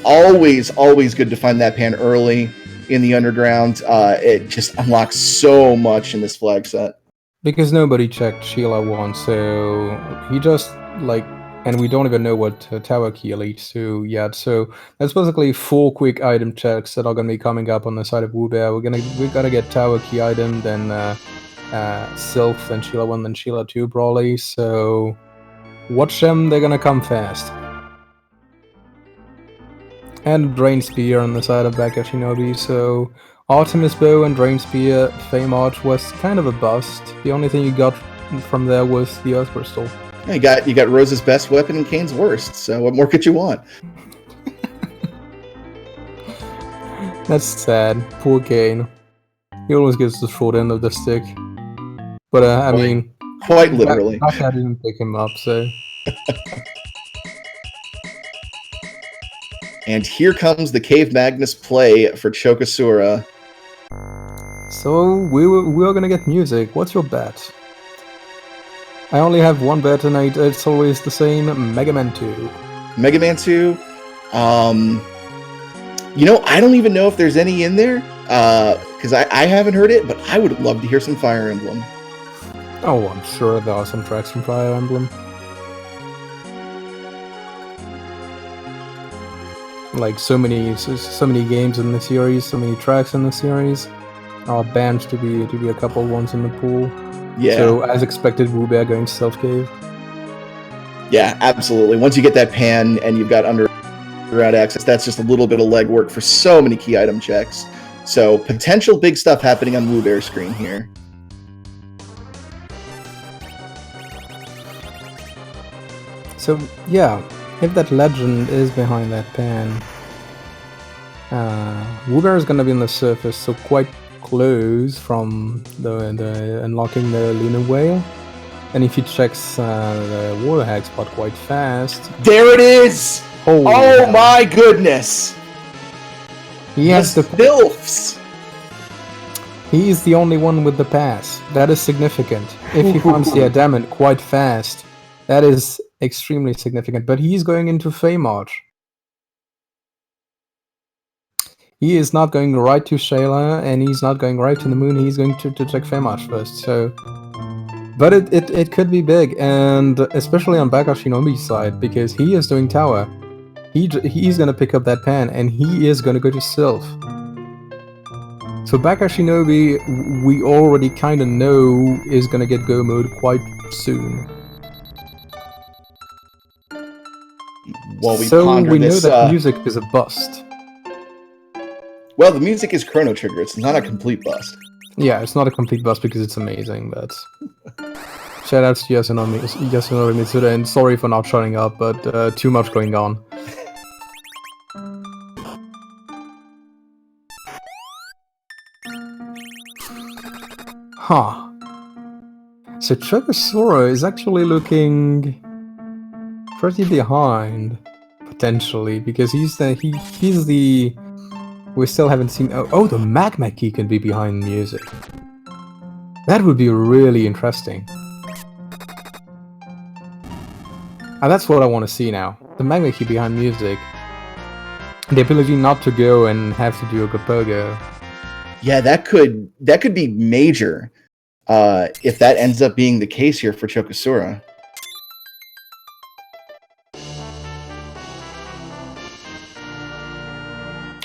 always good to find that pan early in the underground. It just unlocks so much in this flag set. Because nobody checked Sheila once, so he just, and we don't even know what tower key leads to yet, so that's basically 4 quick item checks that are going to be coming up on the side of wewbear. We're gonna get tower key item, then Sylph, then Sheila 1, then Sheila 2 probably, so watch them, they're gonna come fast. And Drain Spear on the side of Bakashinobi, so Artemis Bow and Drain Spear, Fame Arch was kind of a bust. The only thing you got from there was the Earth Crystal. Yeah, you got Rose's best weapon and Kane's worst, so what more could you want? That's sad. Poor Kane. He always gets the short end of the stick. But, I mean... Quite literally. I didn't pick him up, so... And here comes the Cave Magnus play for Chocosura. So, we are gonna get music. What's your bet? I only have one bet tonight. It's always the same. Mega Man 2. Mega Man 2? I don't even know if there's any in there, because I haven't heard it, but I would love to hear some Fire Emblem. Oh, I'm sure there are some tracks from Fire Emblem. Like so many games in the series, so many tracks in the series, are bound to be a couple ones in the pool. Yeah. So as expected, wewbear going Stealth Cave. Yeah, absolutely. Once you get that pan and you've got underground access, that's just a little bit of legwork for so many key item checks. So potential big stuff happening on wewbear's screen here. So yeah. If that legend is behind that pan, wewbear is gonna be on the surface, so quite close from the unlocking the Lunar Whale. And if he checks the water hag spot quite fast, there it is! Oh my goodness! He has the Sylphs! He is the only one with the pass. That is significant. If he finds the adamant quite fast, that is extremely significant, but he's going into Fame Arch. He is not going right to Shayla, and he's not going right to the moon. He's going to check Fame Arch first. So, but it could be big, and especially on Bakashinobi's side, because he is doing tower. He's gonna pick up that pan, and he is gonna go to Sylph. So Bakashinobi, we already kind of know is gonna get go mode quite soon. So we know that music is a bust. Well, the music is Chrono Trigger. It's not a complete bust. Yeah, it's not a complete bust because it's amazing, but... Shoutouts to Yasunori Mitsuda, and sorry for not shutting up, but too much going on. Huh. So Chocosura is actually looking... pretty behind, potentially, because he's the we still haven't seen. Oh, the magma key can be behind music. That would be really interesting. And that's what I want to see now. The magma key behind music. The ability not to go and have to do a Gapogo. Yeah, that could be major if that ends up being the case here for Chocosura.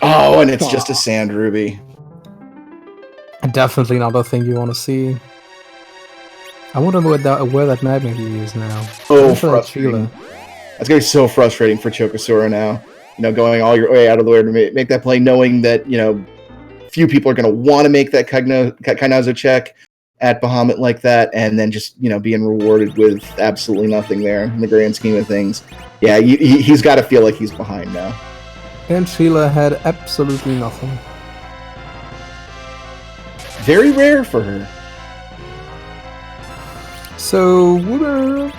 Oh, and it's just a sand ruby. Definitely not a thing you want to see. I wonder where that magma key is now. Oh, frustrating. That's going to be so frustrating for Chocosura now. Going all your way out of the way to make that play, knowing that, few people are going to want to make that Kainazo check at Bahamut like that, and then just, being rewarded with absolutely nothing there in the grand scheme of things. Yeah, he's got to feel like he's behind now. And Sheila had absolutely nothing. Very rare for her. So, wewbear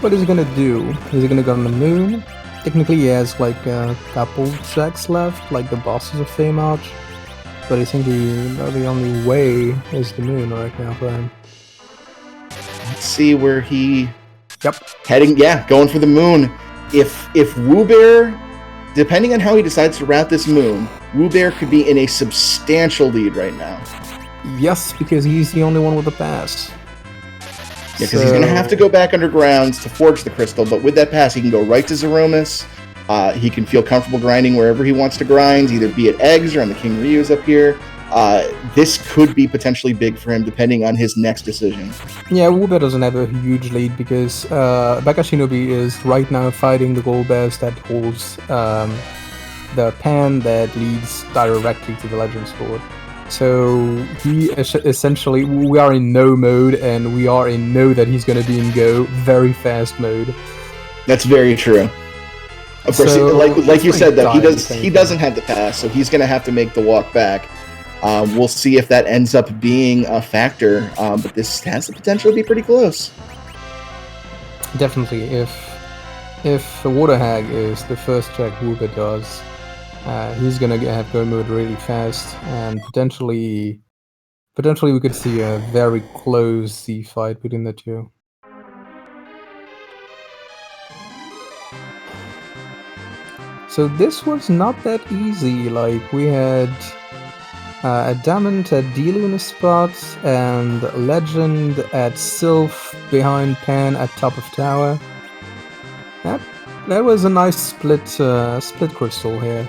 what is he gonna do? Is he gonna go on the moon? Technically, he has like a couple checks left, like the bosses of Fame Arch. But I think the only way is the moon right now for him. Let's see where he... Yep. Heading, yeah, going for the moon. If wewbear, depending on how he decides to route this moon, wewbear could be in a substantial lead right now. Yes, because he's the only one with a pass. Yeah, because he's going to have to go back underground to forge the crystal, but with that pass, he can go right to Zeromus. He can feel comfortable grinding wherever he wants to grind, either be it eggs or on the King Ryu's up here. This could be potentially big for him, depending on his next decision. Yeah, wewbear doesn't have a huge lead because Bakashinobi is right now fighting the gold bears that holds the pan that leads directly to the Legend Sword. So he essentially, we are in no mode, and we are in no that he's going to be in go, very fast mode. That's very true. Of course, So, like you said, though, dying he doesn't have the pass, so he's going to have to make the walk back. We'll see if that ends up being a factor, but this has the potential to be pretty close. Definitely, if the Water Hag is the first check wewbear does, he's gonna have go mode really fast, and potentially we could see a very close Z fight between the two. So this was not that easy. Like, we had a Diamond at D-Luna spot, and Legend at Sylph behind Pan at top of tower. That was a nice split crystal here.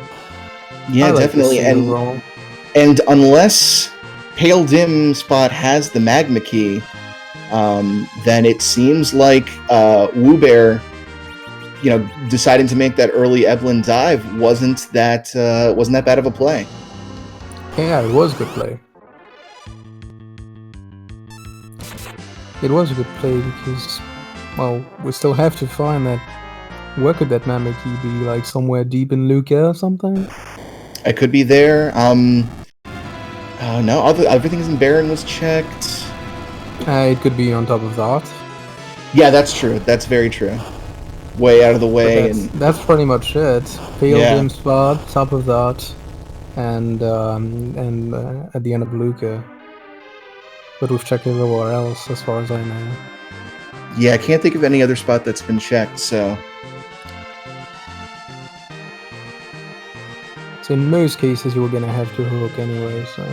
Yeah, definitely. And unless Pale Dim Spot has the Magma Key, then it seems like wewbear, deciding to make that early Evelyn dive wasn't that bad of a play. Yeah, it was a good play. It was a good play because, well, we still have to find that. Where could that Magma Key be? Like somewhere deep in Luca or something? It could be there. No, everything's in Baron was checked. It could be on top of that. Yeah, that's true. That's very true. Way out of the way. That's pretty much it. Pale Dim Spot, top of that, and at the end of Luca. But we've checked everywhere else, as far as I know. Yeah, I can't think of any other spot that's been checked, so... So in most cases, you were gonna have to hook anyway, so...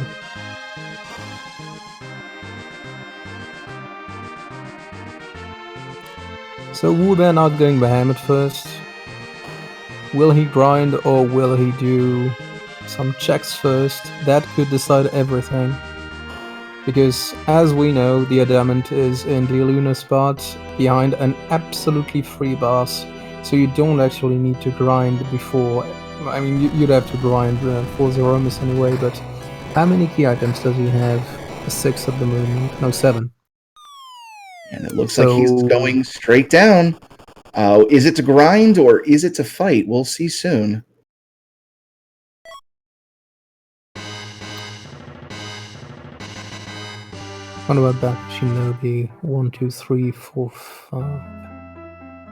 So wewbear not going Behemoth first. Will he grind or will he do some checks first? That could decide everything. Because, as we know, the Adamant is in the Luna spot behind an absolutely free boss, so you don't actually need to grind before. I mean, you'd have to grind for Zeromus anyway, but how many key items does he have? 6 at the moment. No, 7. And it looks like he's going straight down. Is it to grind or is it to fight? We'll see soon. What about Bakashinobi? 1, 2, 3, 4, 5.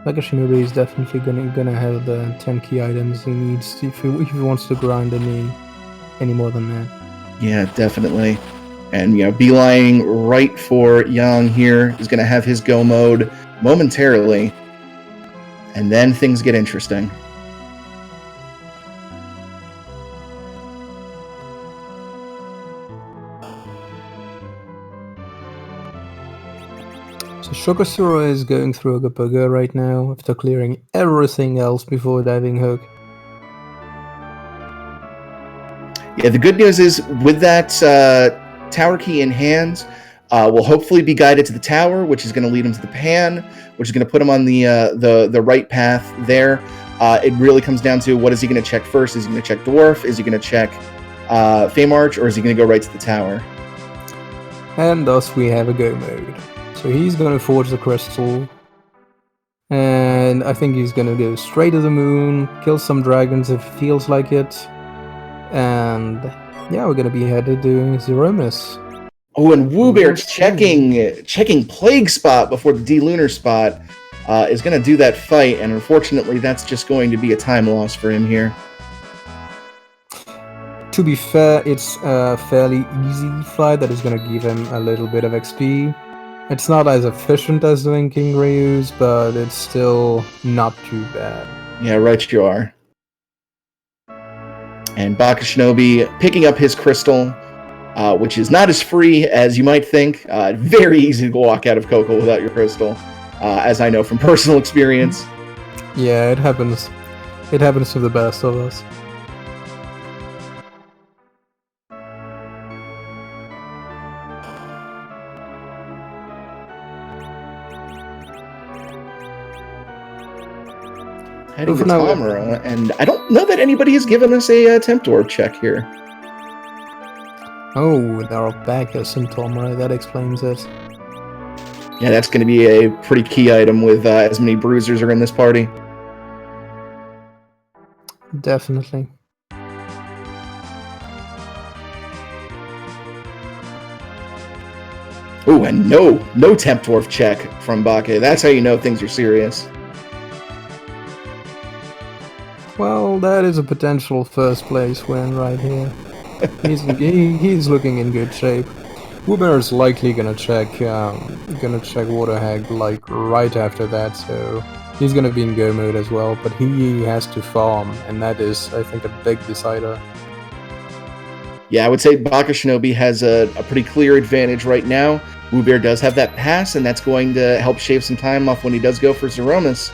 Bakashinobi is definitely gonna have the 10 key items he needs if he wants to grind any more than that. Yeah, definitely. And beelining right for Yang here. He's gonna have his go mode momentarily, and then things get interesting. So chocosura is going through a Gapoga right now after clearing everything else before diving hook. Yeah, the good news is with that tower key in hand, will hopefully be guided to the tower, which is going to lead him to the pan, which is going to put him on the right path there. It really comes down to what is he going to check first? Is he going to check Dwarf? Is he going to check Fame Arch? Or is he going to go right to the tower? And thus we have a go mode. So he's going to forge the crystal. And I think he's going to go straight to the moon, kill some dragons if he feels like it. And yeah, we're going to be headed to Zeromus. Oh, and wewbear's checking Plague Spot before the D-Lunar spot. is going to do that fight, and unfortunately, that's just going to be a time loss for him here. To be fair, it's a fairly easy fight that is going to give him a little bit of XP. It's not as efficient as doing King Ryu's, but it's still not too bad. Yeah, right you are. And Bakashinobi picking up his crystal, which is not as free as you might think. Very easy to walk out of Coco without your crystal, as I know from personal experience. Yeah, it happens. It happens to the best of us. Heading to Tamura, and I don't know that anybody has given us a temp door check here. Oh, there are backers in Tamura, that explains it. Yeah, that's going to be a pretty key item with as many bruisers are in this party. Definitely. Oh, and no temp dwarf check from Bake. That's how you know things are serious. Well, that is a potential first place win right here. He's looking in good shape. wewbear is likely gonna check Water Hag like right after that, so he's gonna be in go mode as well. But he has to farm, and that is, I think, a big decider. Yeah, I would say Bakashinobi has a pretty clear advantage right now. wewbear does have that pass, and that's going to help shave some time off when he does go for Zeromus.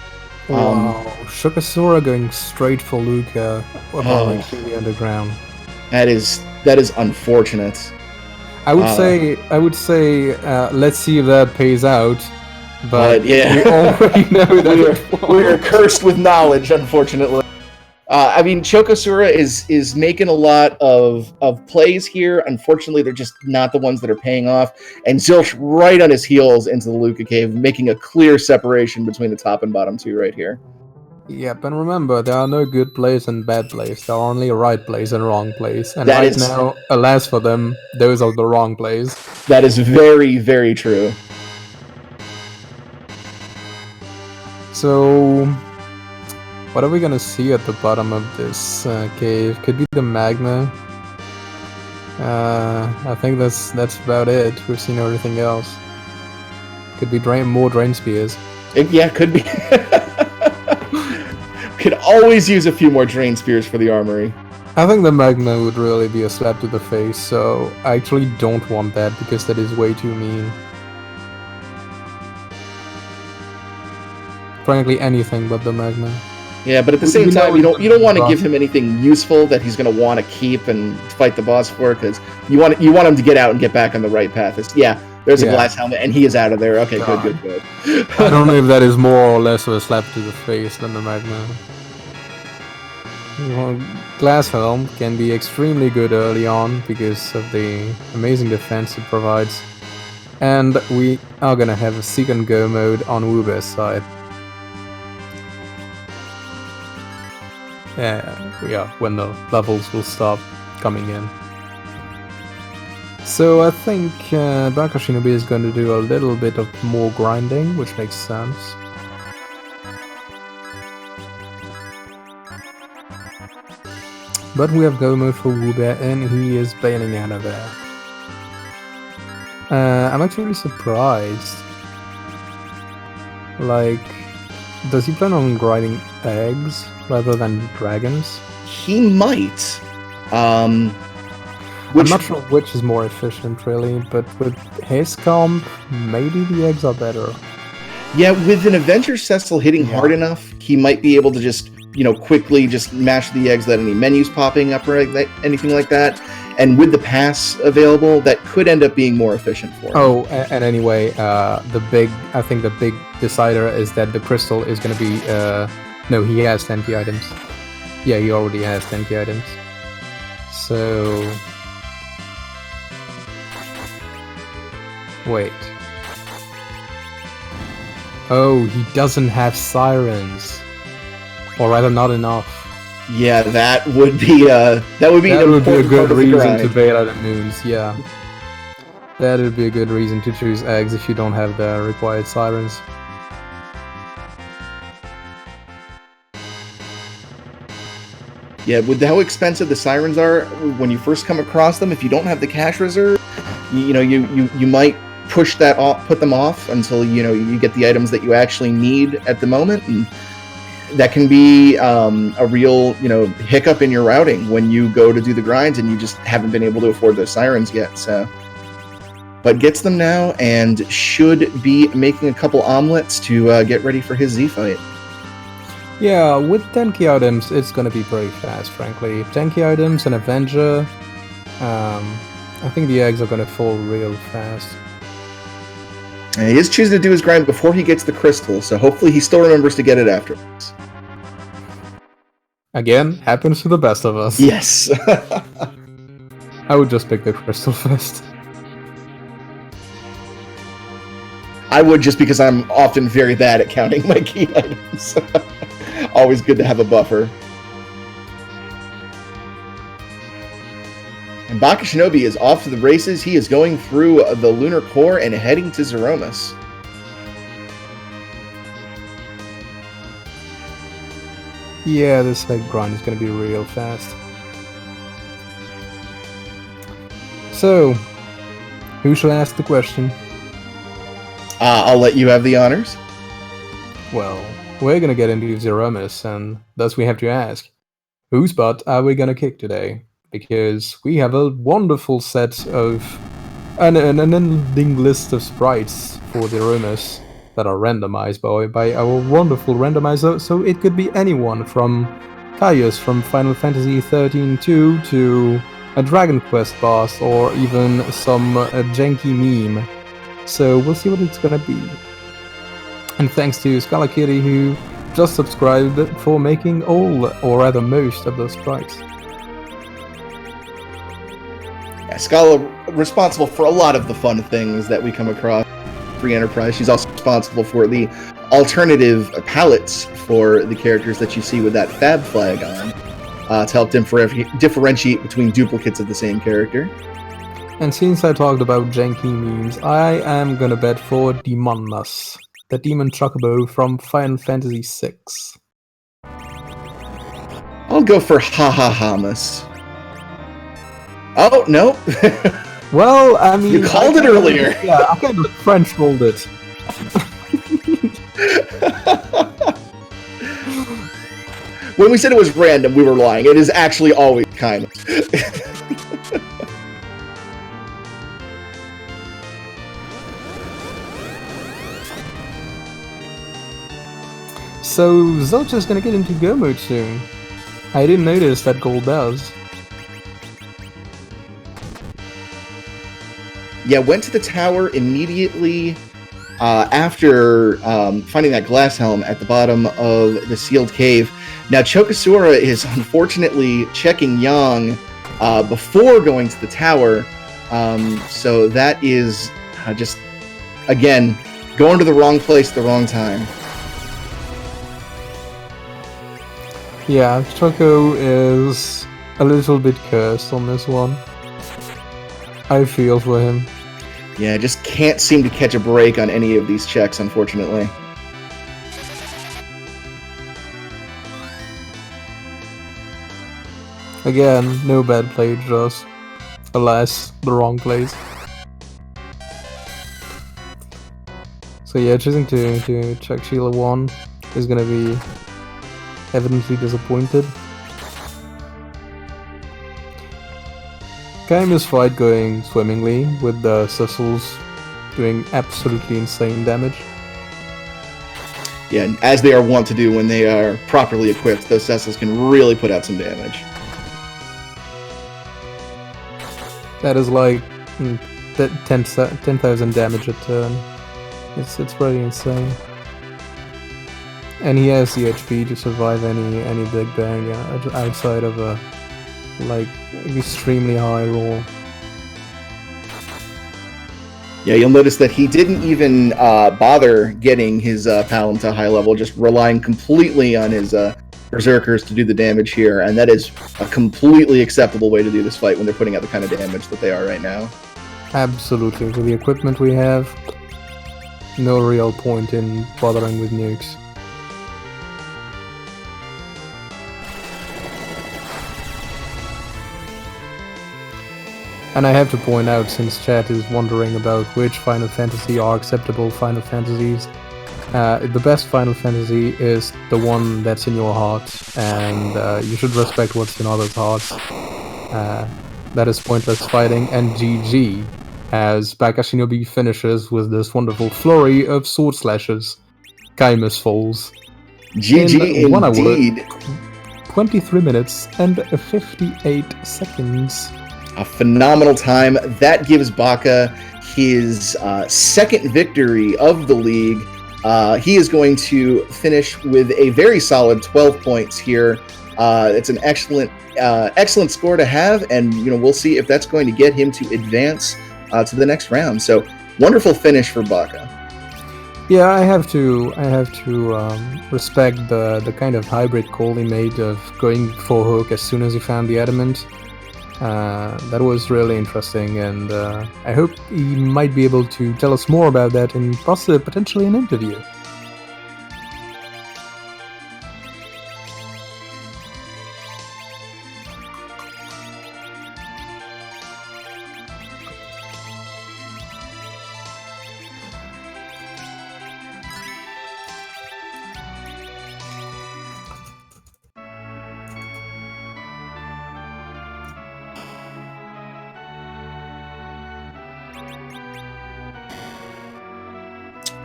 Wow, chocosura going straight for Luca through the underground. That is unfortunate. I would say, let's see if that pays out. But yeah, we already know that we're cursed with knowledge, unfortunately. I mean, chocosura is making a lot of plays here. Unfortunately, they're just not the ones that are paying off. And zilch right on his heels into the Luca cave, making a clear separation between the top and bottom two right here. Yep, and remember, there are no good plays and bad plays. There are only right plays and wrong plays. And right now, alas for them, those are the wrong plays. That is very, very true. So, what are we gonna see at the bottom of this cave? Could be the magma. I think that's about it. We've seen everything else. Could be more drain spears. Yeah, could be. Could always use a few more drain spears for the armory. I think the magma would really be a slap to the face, so I actually don't want that because that is way too mean. Frankly, anything but the magma. Yeah, but at the same time, you don't want to give him anything useful that he's going to want to keep and fight the boss for, because you want him to get out and get back on the right path. There's a glass helmet, and he is out of there. Okay, good. I don't know if that is more or less of a slap to the face than the magma. Well, glass helm can be extremely good early on because of the amazing defense it provides, and we are gonna have a second go mode on wewbear's side. Yeah, when the levels will stop coming in. So I think Bakashinobi is going to do a little bit of more grinding, which makes sense. But we have go mode for wewbear, and he is bailing out of there. I'm actually surprised. Like, does he plan on grinding eggs rather than dragons? He might. I'm not sure which is more efficient, really, but with his comp, maybe the eggs are better. Yeah, with an Avenger Cecil hitting hard enough, he might be able to just, quickly just mash the eggs without any menus popping up or anything like that. And with the pass available, that could end up being more efficient for him. Oh, and anyway, I think the big decider is that the crystal is going to be, no, he has 10 key items. Yeah, he already has 10 key items. So... Wait. Oh, he doesn't have sirens. Or rather, not enough. Yeah, that would be a good reason to bail out of moons. Yeah, that would be a good reason to choose eggs if you don't have the required sirens. Yeah, with how expensive the sirens are, when you first come across them, if you don't have the cash reserve, you might push that off, put them off until you get the items that you actually need at the moment, and that can be a real hiccup in your routing when you go to do the grinds and you just haven't been able to afford those sirens yet. So, but gets them now and should be making a couple omelets to get ready for his Z fight. Yeah, with tanky items, it's gonna be very fast, frankly. Tanky items and Avenger, I think the eggs are gonna fall real fast. And he is choosing to do his grind before he gets the crystal, so hopefully he still remembers to get it afterwards. Again, happens to the best of us. Yes. I would just pick the crystal first. I would, just because I'm often very bad at counting my key items. Always good to have a buffer. And Bakashinobi is off to the races. He is going through the lunar core and heading to Zeromus. Yeah, this egg grind is gonna be real fast. So, who shall ask the question? I'll let you have the honors. Well, we're gonna get into Zeromus, and thus we have to ask, whose butt are we gonna kick today? Because we have a wonderful set of an ending list of sprites for Zeromus that are randomized by our wonderful randomizer, so it could be anyone from Caius from Final Fantasy 13-2 to a Dragon Quest boss, or even some janky meme. So we'll see what it's gonna be. And thanks to Scala Kitty, who just subscribed for making all, or rather most, of those sprites. Yeah, Scala responsible for a lot of the fun things that we come across. Free Enterprise. She's also responsible for the alternative palettes for the characters that you see with that fab flag on, to help differentiate between duplicates of the same character. And since I talked about janky memes, I am gonna bet for Demonmas, the demon chocobo from Final Fantasy VI. I'll go for Ha-Ha-Hamas. Oh, no. Well, I mean... You called it earlier. Yeah, I kind of French rolled it. When we said it was random, we were lying. It is actually always kind of. So, Zilch is gonna get into go mode soon. I didn't notice that gold does. Yeah, went to the tower immediately after finding that glass helm at the bottom of the sealed cave. Now, Chocosura is unfortunately checking Yang before going to the tower, so that is just, again, going to the wrong place at the wrong time. Yeah, Choco is a little bit cursed on this one. I feel for him. Yeah, just can't seem to catch a break on any of these checks, unfortunately. Again, no bad play, just, alas, the wrong place. So yeah, choosing to check Sheila 1 is gonna be evidently disappointed. Kaima's fight going swimmingly, with the Cecils doing absolutely insane damage. Yeah, as they are wont to do when they are properly equipped, those Cecils can really put out some damage. That is like 10,000 damage a turn. It's pretty insane. And he has the HP to survive any big bang outside of a like extremely high roll. Yeah, you'll notice that he didn't even bother getting his Palom to high level, just relying completely on his Berserkers to do the damage here, and that is a completely acceptable way to do this fight when they're putting out the kind of damage that they are right now. Absolutely. With the equipment we have, no real point in bothering with nukes. And I have to point out, since chat is wondering about which Final Fantasy are acceptable Final Fantasies, the best Final Fantasy is the one that's in your heart, and you should respect what's in others' hearts. That is Pointless Fighting and GG, as Bakashinobi finishes with this wonderful flurry of sword slashes. Kaimus falls. GG in 1 hour, indeed. 23 minutes and 58 seconds. A phenomenal time. That gives Baka his second victory of the league. He is going to finish with a very solid 12 points here. It's an excellent score to have, and we'll see if that's going to get him to advance to the next round. So wonderful finish for Baka. Yeah, I have to respect the kind of hybrid call he made of going for hook as soon as he found the adamant. That was really interesting, and I hope he might be able to tell us more about that in potentially an interview.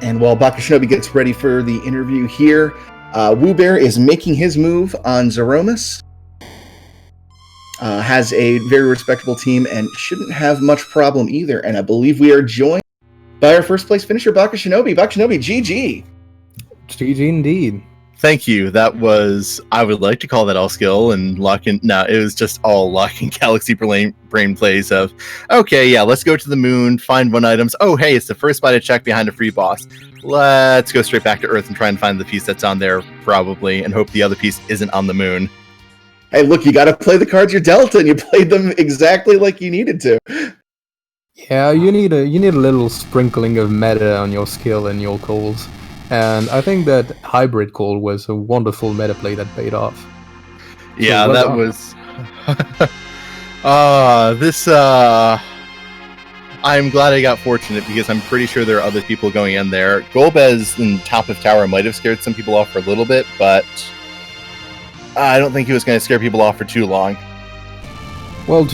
And while Bakashinobi gets ready for the interview here, wewbear is making his move on Zeromus. Has a very respectable team and shouldn't have much problem either. And I believe we are joined by our first place finisher, Bakashinobi. Bakashinobi, GG. GG indeed. Thank you. That was, I would like to call that all skill and lock in. No, it was just all lock in galaxy brain plays of, okay, yeah, let's go to the moon, find one items. Oh, hey, it's the first spot I check behind a free boss. Let's go straight back to Earth and try and find the piece that's on there, probably, and hope the other piece isn't on the moon. Hey, look, you got to play the cards you're dealt, and you played them exactly like you needed to. Yeah, you need a little sprinkling of meta on your skill and your calls. And I think that hybrid call was a wonderful meta play that paid off. Yeah, so that on. Was... I'm glad I got fortunate, because I'm pretty sure there are other people going in there. Golbez in top of tower might have scared some people off for a little bit, but I don't think he was going to scare people off for too long. Well,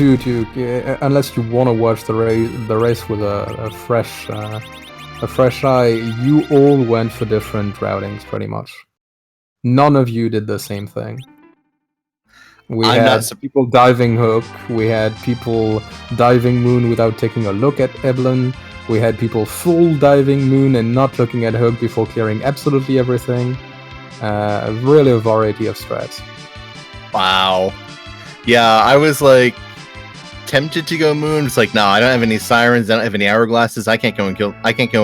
unless you want to watch the race with a fresh eye, you all went for different routings, pretty much. None of you did the same thing. We had people diving hook, we had people diving moon without taking a look at Eblin, we had people full diving moon and not looking at hook before clearing absolutely everything. Really a variety of strats. Wow. Yeah, I was like tempted to go moon. It's like, no, I don't have any sirens, I don't have any hourglasses, I can't go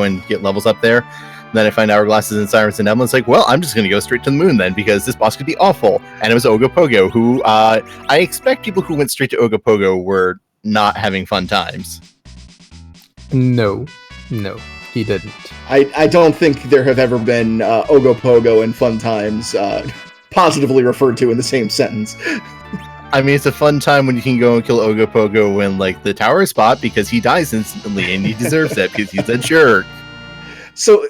and get levels up there. And then I find hourglasses and sirens and Evelyn's like, well, I'm just going to go straight to the moon then, because this boss could be awful. And it was Ogopogo, who I expect people who went straight to Ogopogo were not having fun times. No, he didn't. I don't think there have ever been Ogopogo and fun times positively referred to in the same sentence. I mean, it's a fun time when you can go and kill Ogopogo in like the tower spot, because he dies instantly and he deserves that because he's a jerk. So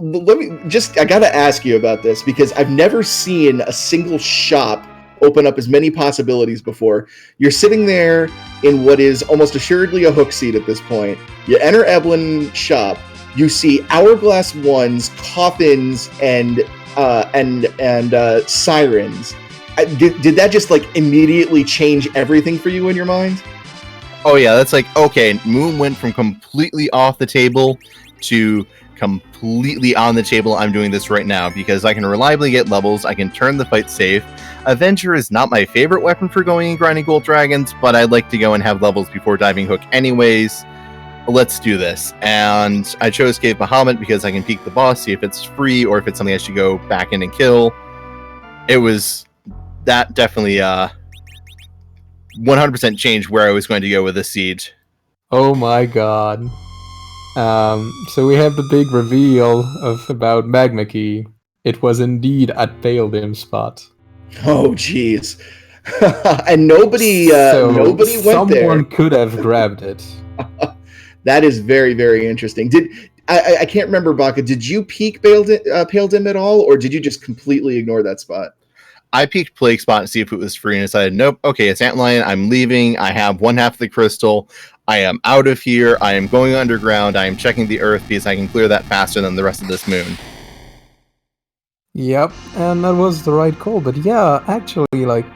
let me I gotta ask you about this, because I've never seen a single shop open up as many possibilities before. You're sitting there in what is almost assuredly a hook seat at this point. You enter Eblin shop, you see hourglass ones, coffins, and sirens. Did that just like immediately change everything for you in your mind? Oh yeah, that's like, okay, Moon went from completely off the table to completely on the table. I'm doing this right now because I can reliably get levels, I can turn the fight safe. Avenger is not my favorite weapon for going and grinding gold dragons, but I'd like to go and have levels before diving hook anyways. Let's do this. And I chose Cave Bahamut because I can peek the boss, see if it's free or if it's something I should go back in and kill. It was that definitely 100% changed where I was going to go with the siege. Oh my god. So we have the big reveal about Magma Key. It was indeed at Pale Dim spot. Oh jeez. And nobody nobody went there. Someone could have grabbed it. That is very, very interesting. I can't remember, Baka, did you peek Pale Dim at all, or did you just completely ignore that spot? I peeked Plague Spot to see if it was free and decided, nope, okay, it's Antlion, I'm leaving, I have one half of the crystal, I am out of here, I am going underground, I am checking the earth because I can clear that faster than the rest of this moon. Yep, and that was the right call. But yeah, actually, like,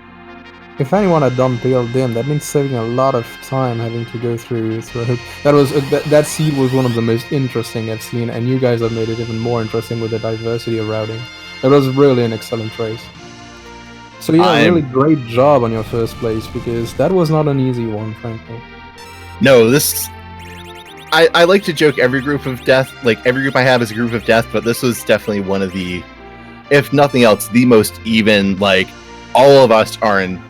if anyone had done Pale Dim, that means saving a lot of time having to go through a hoop. That seed was one of the most interesting I've seen, and you guys have made it even more interesting with the diversity of routing. It was really an excellent race. So yeah, really great job on your first place, because that was not an easy one, frankly. No, I like to joke every group of death, like every group I have is a group of death, but this was definitely one of the, if nothing else, the most even. Like, all of us are in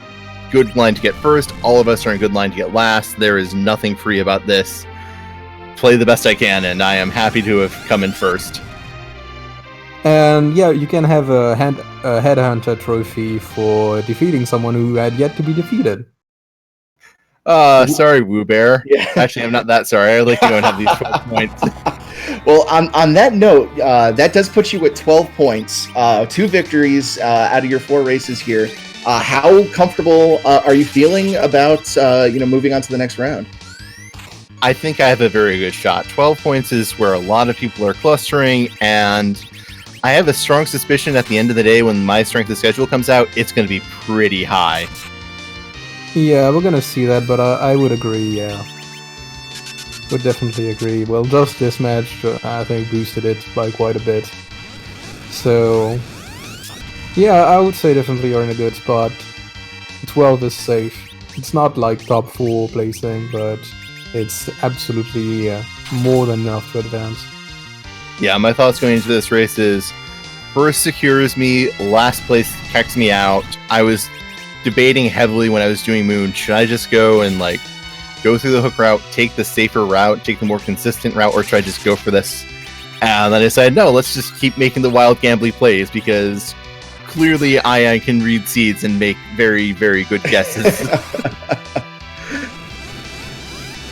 good line to get first, all of us are in good line to get last. There is nothing free about this. Play the best I can, and I am happy to have come in first. And yeah, you can have a Headhunter trophy for defeating someone who had yet to be defeated. Sorry, wewbear. Yeah. Actually, I'm not that sorry. I like to go and have these 12 points. Well, on that note, that does put you at 12 points, 2 victories out of your 4 races here. How comfortable are you feeling about moving on to the next round? I think I have a very good shot. 12 points is where a lot of people are clustering, and I have a strong suspicion at the end of the day when my strength of schedule comes out, it's going to be pretty high. Yeah, we're gonna see that, but I would agree, yeah. Would definitely agree. Well, just this match, I think, boosted it by quite a bit. So, yeah, I would say definitely you're in a good spot. 12 is safe. It's not like top 4 placing, but it's absolutely more than enough to advance. Yeah, my thoughts going into this race is, first secures me, last place kicks me out. I was debating heavily when I was doing Moon, should I just go and go through the hook route, take the safer route, take the more consistent route, or should I just go for this? And then I decided, no, let's just keep making the wild gambly plays, because clearly I can read seeds and make very, very good guesses.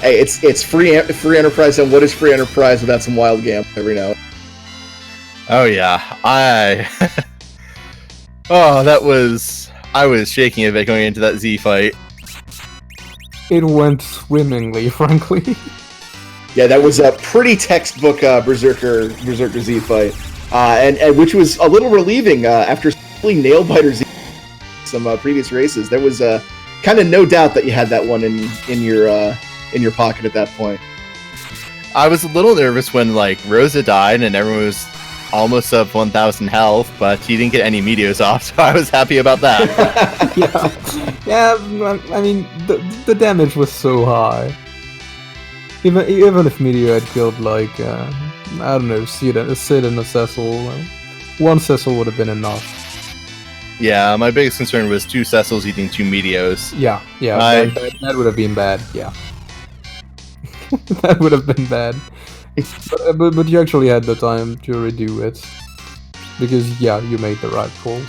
Hey, it's free enterprise, and what is free enterprise without some wild gamble every now and then? Oh yeah, I was shaking a bit going into that Z fight. It went swimmingly, frankly. Yeah, that was a pretty textbook Berserker Z fight, and which was a little relieving after nail biter Z some previous races. There was kind of no doubt that you had that one in your pocket at that point. I was a little nervous when Rosa died and everyone was almost up 1,000 health, but he didn't get any meteors off, so I was happy about that. yeah. I mean, the damage was so high. Even if Meteor had killed I don't know, Sid and a Cecil, one Cecil would have been enough. Yeah, my biggest concern was 2 Cecils eating 2 Meteors. Yeah, that would have been bad. Yeah, that would have been bad. But you actually had the time to redo it, because you made the right calls.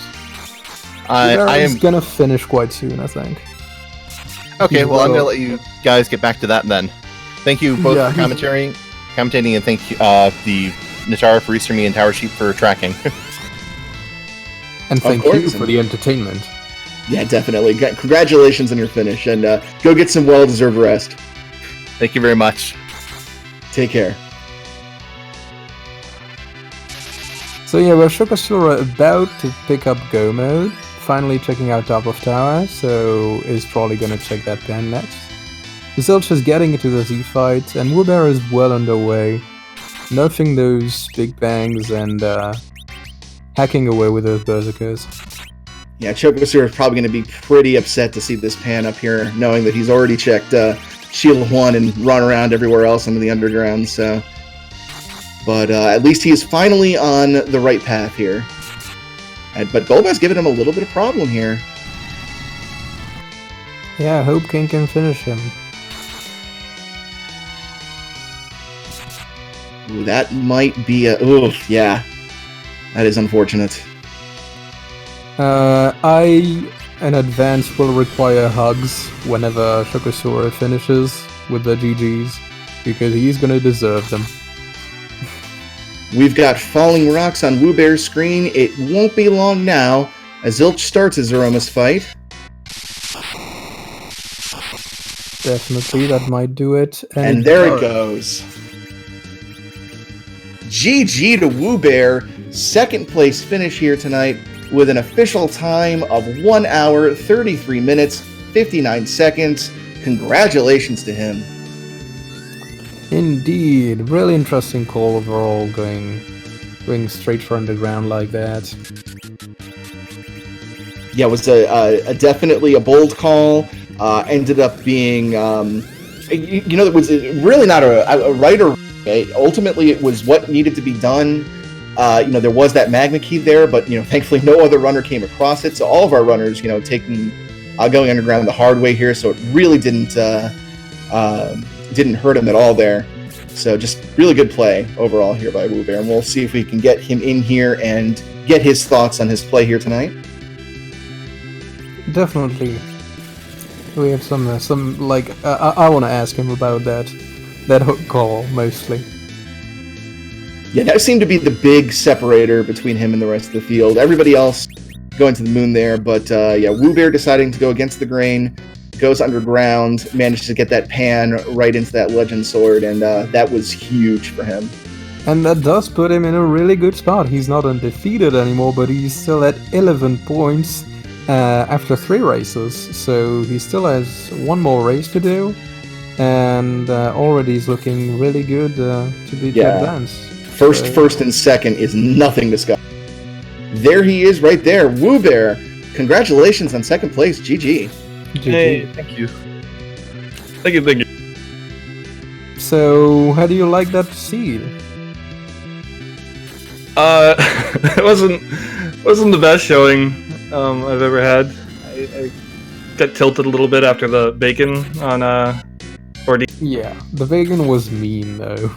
I am gonna finish quite soon, I think. Okay, well, I'm gonna let you guys get back to that then. Thank you both for commentating, and thank you, the Natara for restreaming and Tower Sheep for tracking. And thank you for the entertainment. Yeah, definitely. Congratulations on your finish, and go get some well-deserved rest. Thank you very much. Take care. So yeah, we're chocosura about to pick up Go mode, finally checking out top of tower, so is probably gonna check that pen next. Zilch is getting into the Z fight, and wewbear is well underway, nerfing those big bangs and hacking away with those berserkers. Yeah, chocosura is probably going to be pretty upset to see this pan up here, knowing that he's already checked Shield 1 and run around everywhere else into the underground, so... But at least he is finally on the right path here. But Golbat's giving him a little bit of problem here. Yeah, I hope King can finish him. Ooh, that might be a... Oof, yeah. That is unfortunate. I An advance will require hugs whenever chocosura finishes with the GGs, because he's gonna deserve them. We've got falling rocks on wewbear's screen. It won't be long now as zilch starts his Aromas fight. Definitely, that might do it. And there it goes. GG to wewbear. Second place finish here tonight with an official time of 1 hour, 33 minutes, 59 seconds. Congratulations to him. Indeed, really interesting call overall, going straight for underground like that. Yeah, it was definitely a bold call. Ended up being, it was really not a right or wrong. Ultimately, it was what needed to be done. There was that magna key there, but thankfully no other runner came across it. So all of our runners, taking going underground the hard way here. So it really didn't hurt him at all there. So just really good play overall here by wewbear, and we'll see if we can get him in here and get his thoughts on his play here tonight. Definitely. We have some I want to ask him about that hook call mostly. Yeah, that seemed to be the big separator between him and the rest of the field. Everybody else going to the moon there, but wewbear deciding to go against the grain, goes underground, manages to get that pan right into that legend sword, and that was huge for him. And that does put him in a really good spot. He's not undefeated anymore, but he's still at 11 points after 3 races, so he still has 1 more race to do, and already is looking really good to advance. First and second is nothing to scoff. There he is right there, wewbear. Congratulations on second place, GG. Hey, thank you. Thank you. So, how do you like that seed? It wasn't the best showing I've ever had. I got tilted a little bit after the bacon on 4D. Yeah, the bacon was mean though.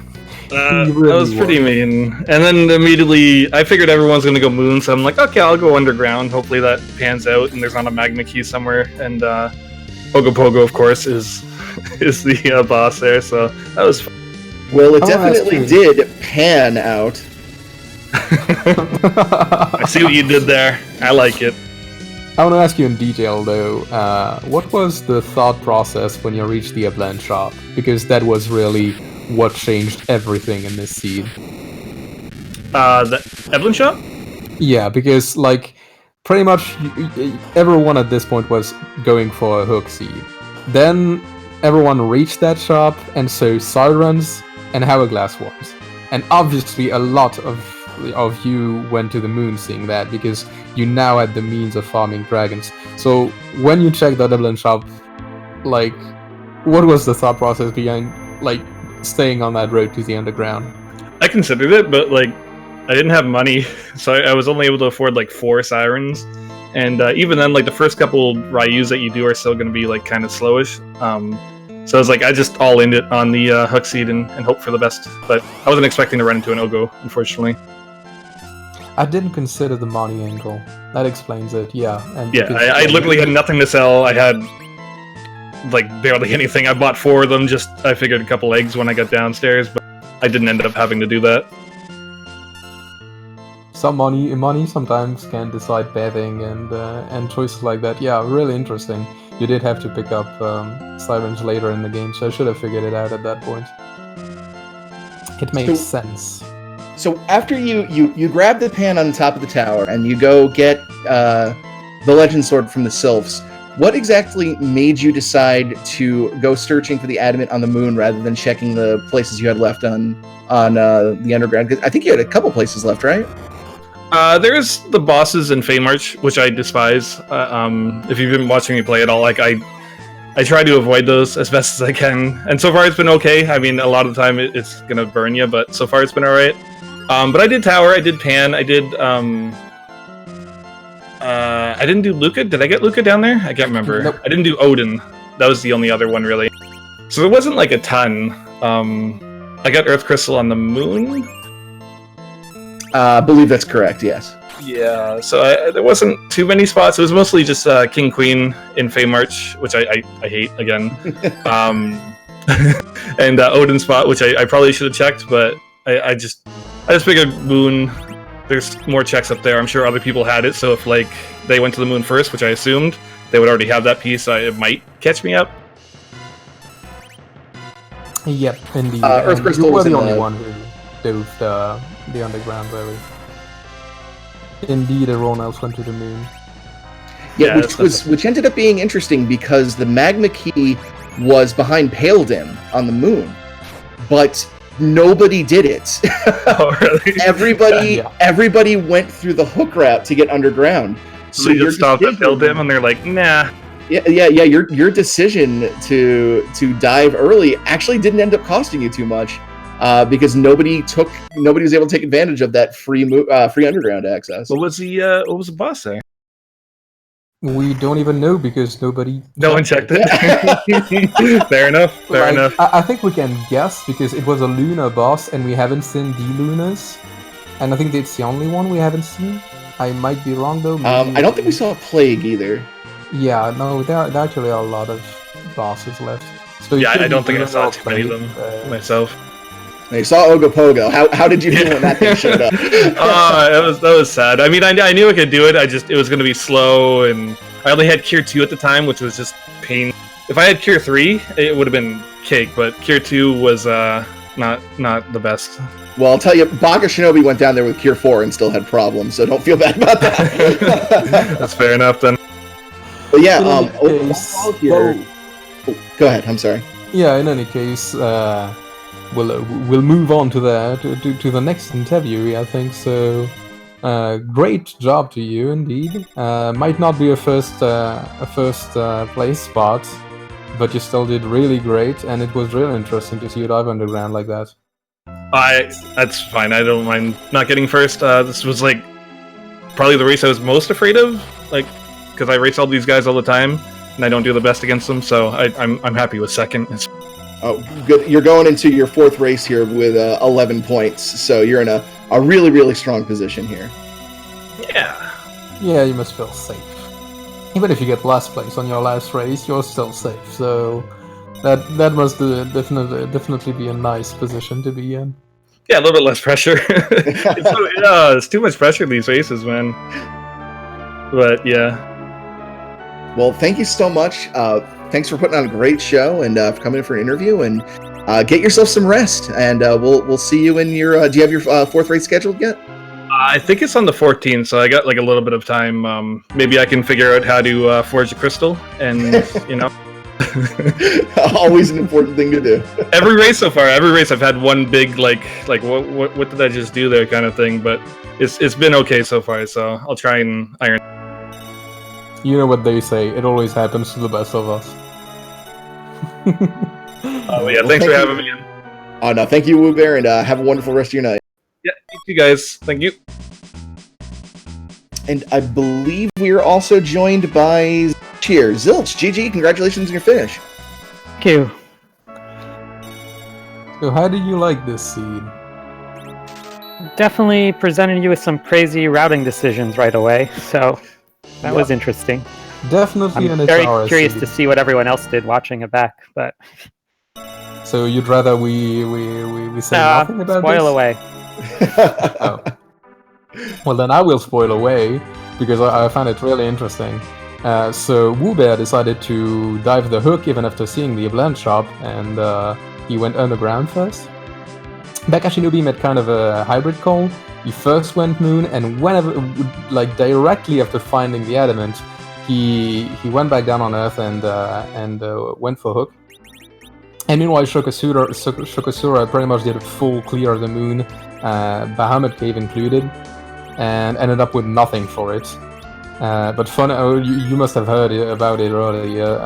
That was pretty mean. And then immediately, I figured everyone's gonna go moon, so I'm like, okay, I'll go underground. Hopefully that pans out and there's not a magma key somewhere. And Pogo Pogo, of course, is the boss there. So that was fun. Well, it definitely did pan out. I see what you did there. I like it. I want to ask you in detail though, what was the thought process when you reached the Upland shop? Because that was really what changed everything in this seed. The Evelyn shop? Yeah, because pretty much everyone at this point was going for a hook seed. Then everyone reached that shop and saw sirens and hourglass worms. And obviously a lot of you went to the moon seeing that, because you now had the means of farming dragons. So when you checked the Dublin shop, what was the thought process behind staying on that road to the underground? I considered it, but I didn't have money, so I was only able to afford 4 sirens, and even then, the first couple Ryus that you do are still going to be kind of slowish. So I was I just all in it on the hook seed and hope for the best, but I wasn't expecting to run into an Ogo, unfortunately. I didn't consider the money angle. That explains it. Yeah. And yeah, I literally had nothing to sell. I had barely anything. I bought 4 of them. I figured a couple eggs when I got downstairs, but I didn't end up having to do that. Some money sometimes can decide betting and choices like that. Yeah, really interesting. You did have to pick up sirens later in the game, so I should have figured it out at that point. It makes sense. So after you grab the pan on top of the tower and you go get the legend sword from the sylphs, what exactly made you decide to go searching for the adamant on the moon rather than checking the places you had left on the underground? 'Cause I think you had a couple places left, right? There's the bosses in Feymarch, which I despise. If you've been watching me play at all, I try to avoid those as best as I can. And so far it's been okay. I mean, a lot of the time it's gonna burn you, but so far it's been alright. But I did Tower, I did Pan, I did, I didn't do Luca. Did I get Luca down there? I can't remember. Nope. I didn't do Odin. That was the only other one, really. So there wasn't a ton. I got Earth Crystal on the moon. I believe that's correct, yes. Yeah, so there wasn't too many spots. It was mostly just King Queen in Fey March, which I hate again, and Odin spot, which I probably should have checked, but I just figured Moon. There's more checks up there. I'm sure other people had it, so if like they went to the Moon first, which I assumed, they would already have that piece. It might catch me up. Yep, indeed. Earth Crystal you were was the in only the- one who dove the underground, really. Indeed, everyone else went to the moon. Yeah, Yeah, which ended up being interesting because the magma key was behind Pale Dim on the moon, but nobody did it. Oh, really? Everybody went through the hook route to get underground. So they just stopped at Build Him, and they're like, nah. Yeah. Your decision to dive early actually didn't end up costing you too much, because nobody was able to take advantage of that free underground access. What was the boss there? We don't even know because nobody. No one checked it. Fair enough. Fair enough. I think we can guess because it was a lunar boss and we haven't seen the lunars, and I think it's the only one we haven't seen. I might be wrong though. I don't think we saw a plague either. Yeah, no, there actually are a lot of bosses left. So Yeah, it I don't could be think I saw lunar too many of them plague, myself. You saw Ogopogo. How did you feel when that thing showed up? That was sad. I mean, I knew I could do it. It was going to be slow, and I only had Cure 2 at the time, which was just pain. If I had Cure 3, it would have been cake, but Cure 2 was not the best. Well, I'll tell you, Bakashinobi went down there with Cure 4 and still had problems, so don't feel bad about that. That's fair enough then. But yeah, In any case- overall here... Oh, go ahead, I'm sorry. Yeah, in any case, we'll move on to the next interview. I think so. Great job to you, indeed. Might not be a first place spot, but you still did really great, and it was really interesting to see you dive underground like that. That's fine. I don't mind not getting first. This was like probably the race I was most afraid of, like because I race all these guys all the time, and I don't do the best against them. So I'm happy with second. Oh, good. You're going into your fourth race here with 11 points, so you're in a really, really strong position here. Yeah. Yeah, you must feel safe. Even if you get last place on your last race, you're still safe. So that must definitely be a nice position to be in. Yeah, a little bit less pressure. It's too much pressure these races, man. But yeah. Well, thank you so much. Thanks for putting on a great show and for coming in for an interview. And get yourself some rest. And we'll see you in your. Do you have your fourth race scheduled yet? I think it's on the 14th, so I got like a little bit of time. Maybe I can figure out how to forge a crystal, and you know. Always an important thing to do. Every race I've had one big like what did I just do there kind of thing, but it's been okay so far, so I'll try and iron. You know what they say, it always happens to the best of us. Yeah, thanks for having me in. Oh no, thank you, wewbear, and have a wonderful rest of your night. Yeah, you guys. Thank you. And I believe we are also joined by Zilch. GG, congratulations on your finish. Thank you. So how did you like this seed? Definitely presented you with some crazy routing decisions right away, so that was interesting. Definitely I'm an very Atara curious seed. to see what everyone else did watching it back, but So you'd rather we say nothing about spoil this? away. Oh. Well, then I will spoil away, because I found it really interesting. So wewbear decided to dive the hook even after seeing the avalanche shop, and he went underground first. Bakashinobi made kind of a hybrid call. He first went moon, and whenever, like directly after finding the adamant, he went back down on Earth and went for hook. And meanwhile, chocosura pretty much did a full clear of the moon, Bahamut Cave included, and ended up with nothing for it. But fun, you must have heard about it earlier.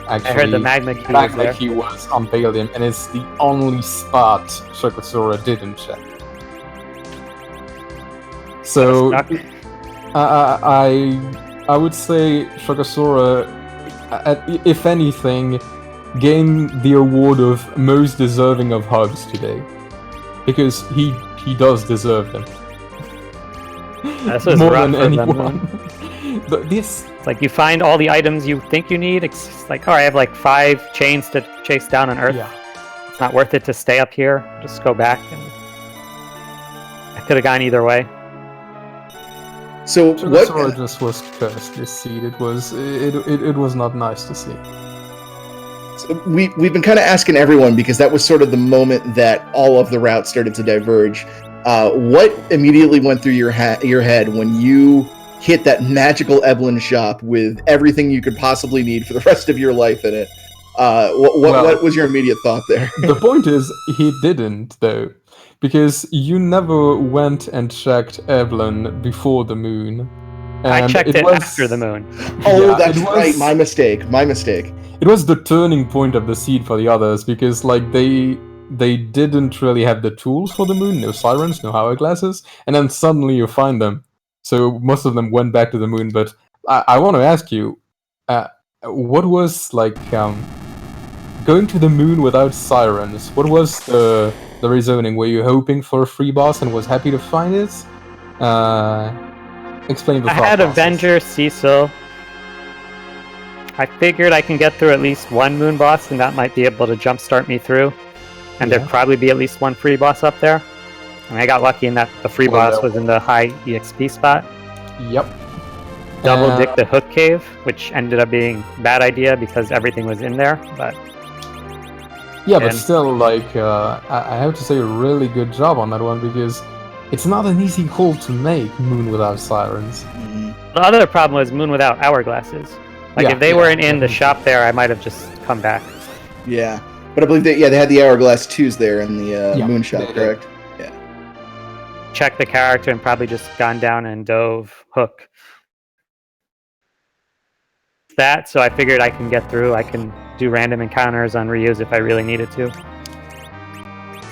Actually, I heard the magma key was there. He was on Palladium, and it's the only spot chocosura didn't check. So, I would say chocosura, if anything, gained the award of most deserving of hugs today, because he does deserve them. This was more rough than for them, anyone. But this, It's like you find all the items you think you need. It's like, oh, I have like 5 chains to chase down on Earth. yeah. It's not worth it to stay up here. Just go back. And I could have gone either way. So what? Chocosura just was cursed this seed. It was not nice to see. We've been kind of asking everyone because that was sort of the moment that all of the routes started to diverge. What immediately went through your head when you hit that magical Evelyn shop with everything you could possibly need for the rest of your life in it? What was your immediate thought there? The point is, he didn't though, because you never went and checked Evelyn before the moon. I And checked it was- after the moon. Oh, Yeah, that's it was- right. My mistake. It was the turning point of the seed for the others, because like they didn't really have the tools for the moon, no sirens, no hourglasses, and then suddenly you find them. So most of them went back to the moon. But I want to ask you, what was like going to the moon without sirens? What was the reasoning? Were you hoping for a free boss and was happy to find it? Explain the I thought had process. Avenger, Cecil. I figured I can get through at least one moon boss, and that might be able to jumpstart me through. And Yeah. there'd probably be at least one free boss up there. And I got lucky in that the free Well, boss no. was in the high EXP spot. Yep. Double dick the hook cave, which ended up being a bad idea because everything was in there. But Yeah, but And- still, like, I have to say, a really good job on that one, because it's not an easy call to make, Moon without sirens. Mhm. the other problem was moon without hourglasses. Like Yeah, if they yeah, weren't in the definitely. shop there, I might have just come back. Yeah, but I believe they had the hourglass 2s there in the Yeah, moon shop, they did. correct? Checked the character and probably just gone down and dove hook. That, so I figured I can get through. I can do random encounters on Ryu's if I really needed to.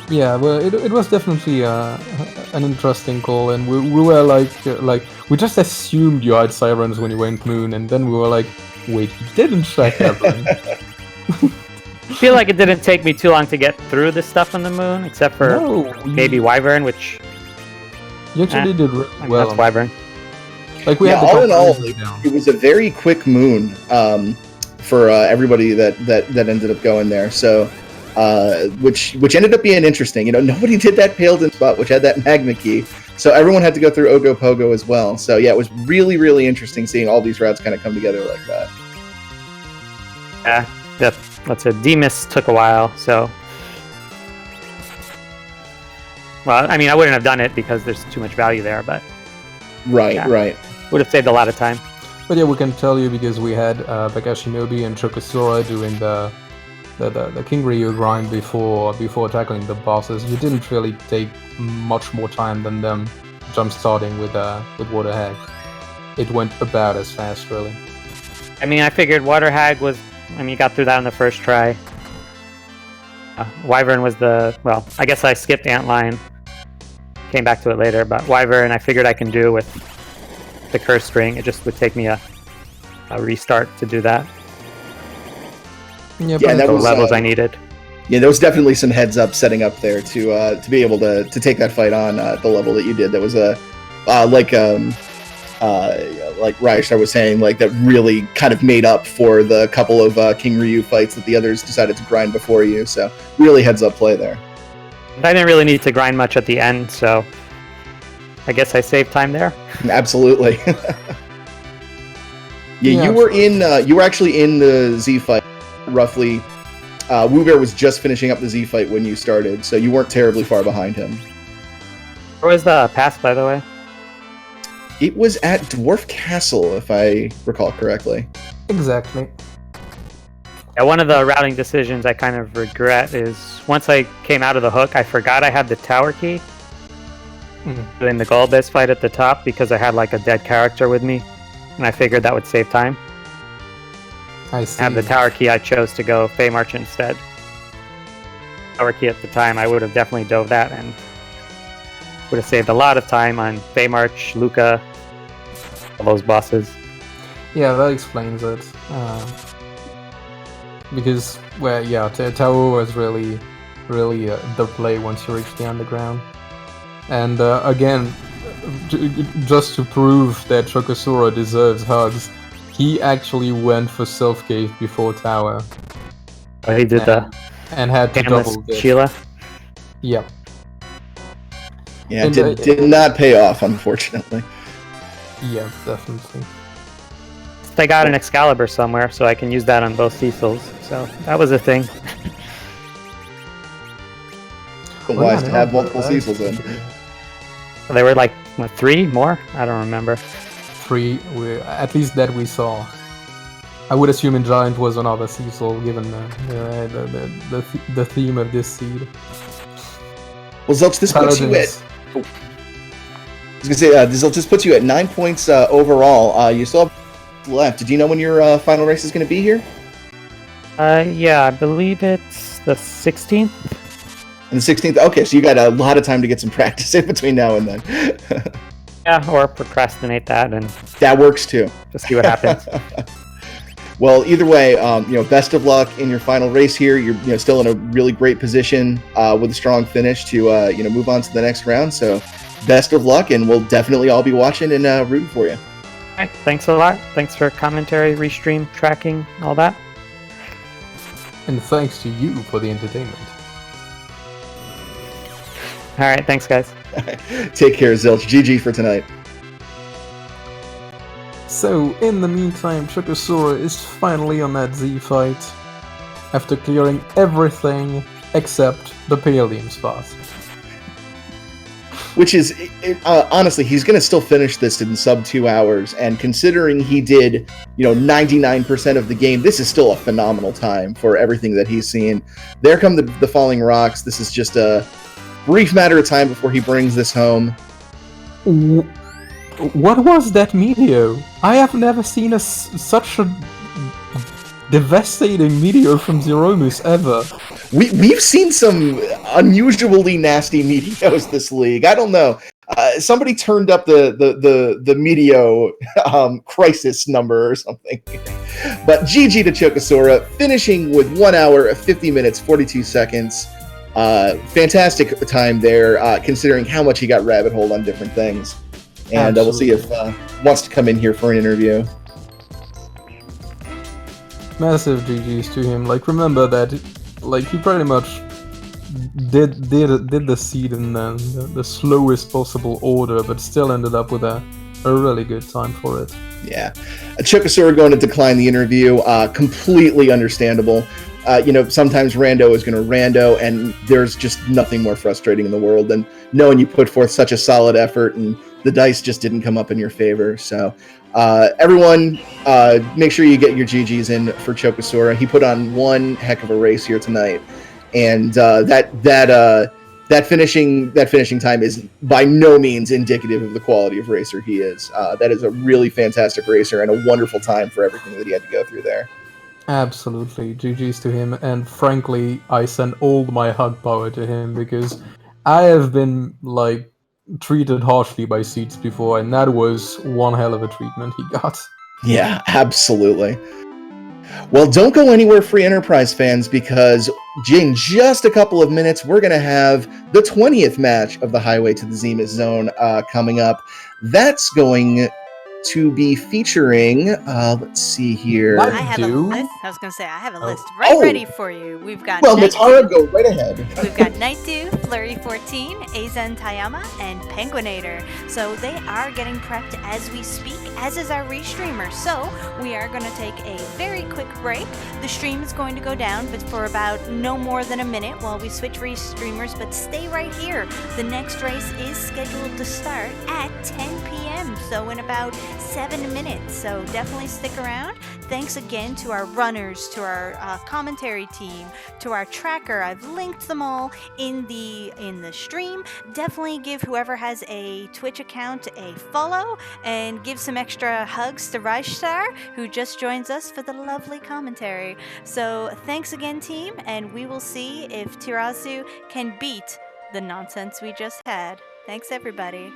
Yeah, well, it was definitely an interesting call, and we were like we just assumed you had sirens when you went Moon, and then we were like, wait, you didn't check Evelyn. I feel like it didn't take me too long to get through the stuff on the moon, except for No, maybe Wyvern, which you actually did really I mean, well. that's Wyvern. Like we Yeah, had the all in all, comparison down. it was a very quick moon for everybody that ended up going there. So, which ended up being interesting. You know, nobody did that Paladin spot, which had that magma key. So everyone had to go through Ogopogo as well. So yeah, it was really, really interesting seeing all these routes kind of come together like that. Yeah, that's a Demus took a while, so. Well, I mean, I wouldn't have done it because there's too much value there, but Right, Yeah. right. would have saved a lot of time. But yeah, we can tell you because we had Bakashinobi and chocosura doing the King Ryu grind before tackling the bosses. You didn't really take much more time than them jump starting with Water Hag. It went about as fast, really. I mean, I figured Water Hag was. I mean, you got through that on the first try. Wyvern was well, I guess I skipped Antline. Came back to it later, but Wyvern I figured I can do with the curse string. It just would take me a restart to do that. Yeah, Yeah, but that The was, levels I needed. Yeah, there was definitely some heads up setting up there to be able to take that fight on the level that you did. That was like Ryashar was saying, like that really kind of made up for the couple of King Ryu fights that the others decided to grind before you. So really heads up play there. I didn't really need to grind much at the end, so I guess I saved time there. Absolutely. Yeah, you were actually in the Z fight roughly. wewbear was just finishing up the Z fight when you started, so you weren't terribly far behind him. Where was the pass, by the way? It was at Dwarf Castle, if I recall correctly. exactly. Yeah, one of the routing decisions I kind of regret is once I came out of the hook, I forgot I had the tower key in the Golbez fight at the top because I had like a dead character with me, and I figured that would save time. I see. Have the tower key, I chose to go Fey March instead. Tower key at the time, I would have definitely dove that and would have saved a lot of time on Fey March, Luca, all those bosses. Yeah, that explains it. Because, well, yeah, Tower was really the play once you reach the underground. And again, just to prove that Chocosura deserves hugs, he actually went for self-cave before tower. Oh, he did the and had to Hamless double dip. Sheila. Yep. Yeah, And, did not pay off, unfortunately. Yeah, definitely. I got an Excalibur somewhere, so I can use that on both Cecils. So that was a thing. Wise to have multiple Cecils in. There were like, what, 3 more? I don't remember. 3, at least that we saw. I would assume in Giant was another Cecil, given the theme of this seed. Well, Zilch, this puts you at... I was gonna say, Zilch, this puts you at 9 points overall. You still have left. Do you know when your final race is going to be here? Yeah, I believe it's the 16th. And the 16th? Okay, so you got a lot of time to get some practice in between now and then. Yeah, or procrastinate that and that works too. Just see what happens. Well, either way, best of luck in your final race here. You're still in a really great position with a strong finish to move on to the next round. So, best of luck, and we'll definitely all be watching and rooting for you. All right, thanks a lot. Thanks for commentary, restream, tracking, all that. And thanks to you for the entertainment. All right, thanks, guys. Take care, Zilch. GG for tonight. So, in the meantime, Chocosura is finally on that Z fight after clearing everything except the Palladium spot. Which is, honestly, he's going to still finish this in sub 2 hours, and considering he did, 99% of the game, this is still a phenomenal time for everything that he's seen. There come the falling rocks. This is just a brief matter of time before he brings this home. What was that meteor? I have never seen such a devastating meteor from Zeromus ever. We've seen some unusually nasty meteos this league. I don't know. Somebody turned up the meteo crisis number or something. But GG to Chocosura, finishing with 1 hour, 50 minutes, 42 seconds. Fantastic time there, considering how much he got rabbit holed on different things. And we'll see if wants to come in here for an interview. Massive GGs to him. Remember that, he pretty much did the seed in the slowest possible order, but still ended up with a really good time for it. Yeah, Chocosura going to decline the interview. Completely understandable. Sometimes rando is going to rando, and there's just nothing more frustrating in the world than knowing you put forth such a solid effort and the dice just didn't come up in your favor. So everyone, make sure you get your GGs in for Chocosura. He put on one heck of a race here tonight, and that finishing time is by no means indicative of the quality of racer he is. That is a really fantastic racer and a wonderful time for everything that he had to go through there. Absolutely, GGs to him, and frankly, I send all my hug power to him because I have been treated harshly by seeds before, and that was one hell of a treatment he got. Yeah, absolutely. Well, don't go anywhere, Free Enterprise fans, because in just a couple of minutes, we're going to have the 20th match of the Highway to the Zenith Zone coming up. That's going to be featuring, let's see here. I have a list. I was going to say, I have a list ready for you. We've got Natara, go right ahead. We've got Naitu, Flurry 14, Azen Tayama, and Penguinator. So they are getting prepped as we speak, as is our restreamer. So we are going to take a very quick break. The stream is going to go down, but for about no more than a minute while we switch restreamers, but stay right here. The next race is scheduled to start at 10 p.m., so in about 7 minutes, so definitely stick around. Thanks again to our runners, to our commentary team, to our tracker. I've linked them all in the stream. Definitely give whoever has a Twitch account a follow, and give some extra hugs to Rajstar, who just joins us for the lovely commentary. So thanks again, team, and we will see if Tirazu can beat the nonsense we just had. Thanks, everybody.